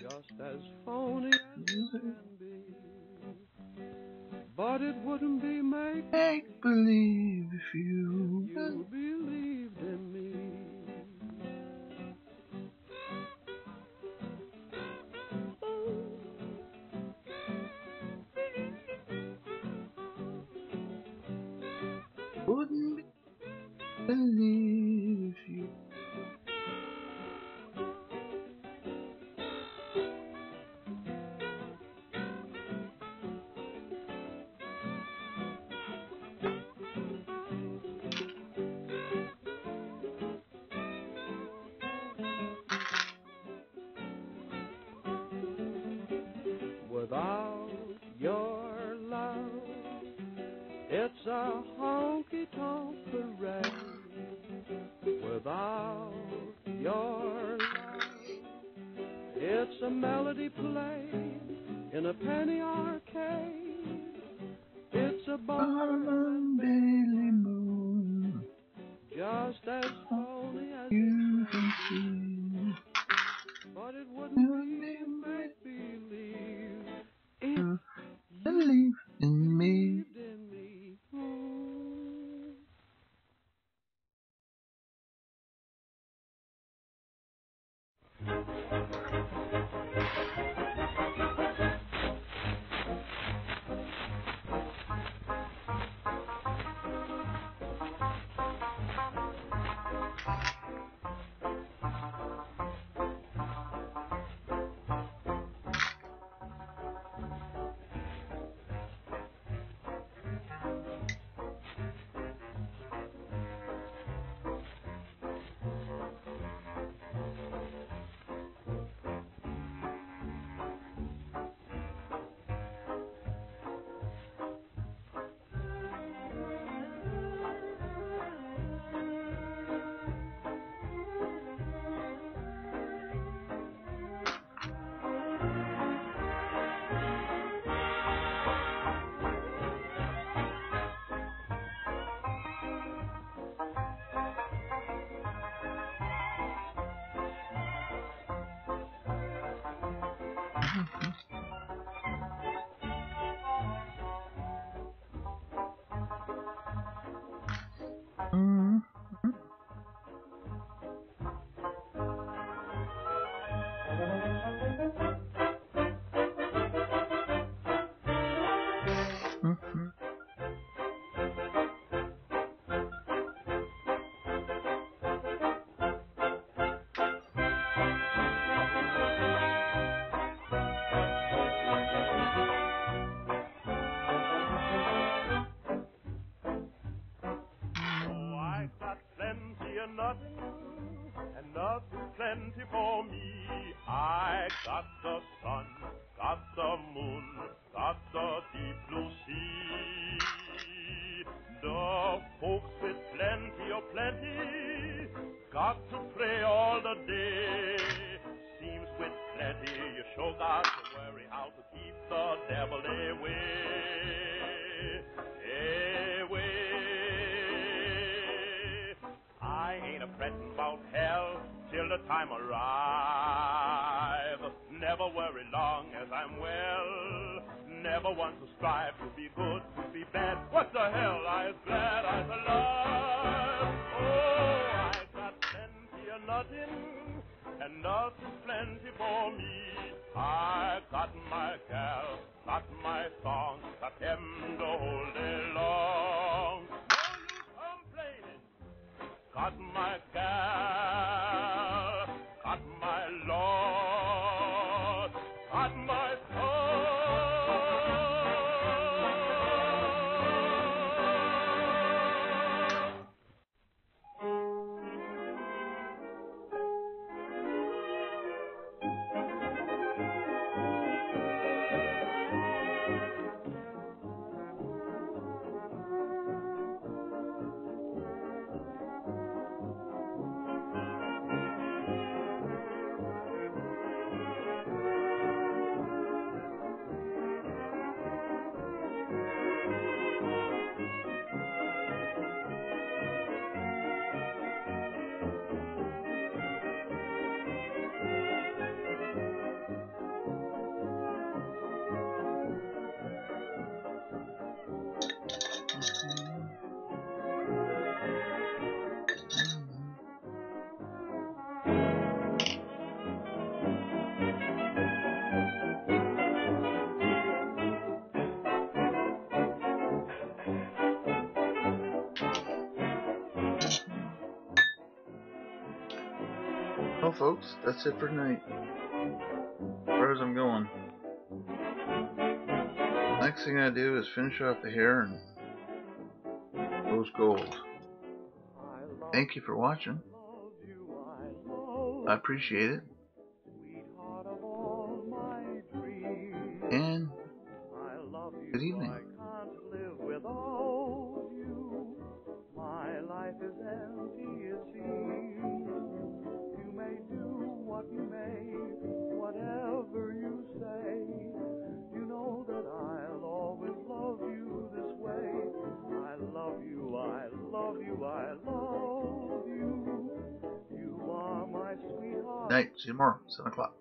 just as phony as it can be. But it wouldn't be make-believe if you believed in me. wouldn't believe if you. Without your love, it's a honky-tonk parade. Without your love, it's a melody played in a penny arcade. It's a Barnum Bailey moon, just as phony as you can see. but it wouldn't be make-believe if you Believe in me. believed in me. nothing, and nothing plenty for me. I got the sun, got the moon, got the deep blue sea. The folks with plenty of plenty got to pray all the day. Seems with plenty you sure got to worry how to keep the devil away. I ain't a-frettin' about hell till the time arrive. Never worry long as I'm well. Never want to strive to be good, to be bad. What the hell? I'm glad I'm alive. Oh, I got plenty of nothing, and nothing's plenty for me. I got my gal, got my song, got them the whole day long. No use complaining. Got my gal, got my Lord, got my soul. Well, folks, that's it for tonight. As far as I'm going. Next thing I do is finish off the hair and rose gold. Thank you for watching. I appreciate it. And good evening. My life is empty, it seems. You may do what you may, whatever you say. You know that I'll always love you this way. I love you, I love you, I love you. You are my sweetheart. Night. See you tomorrow, 7 o'clock.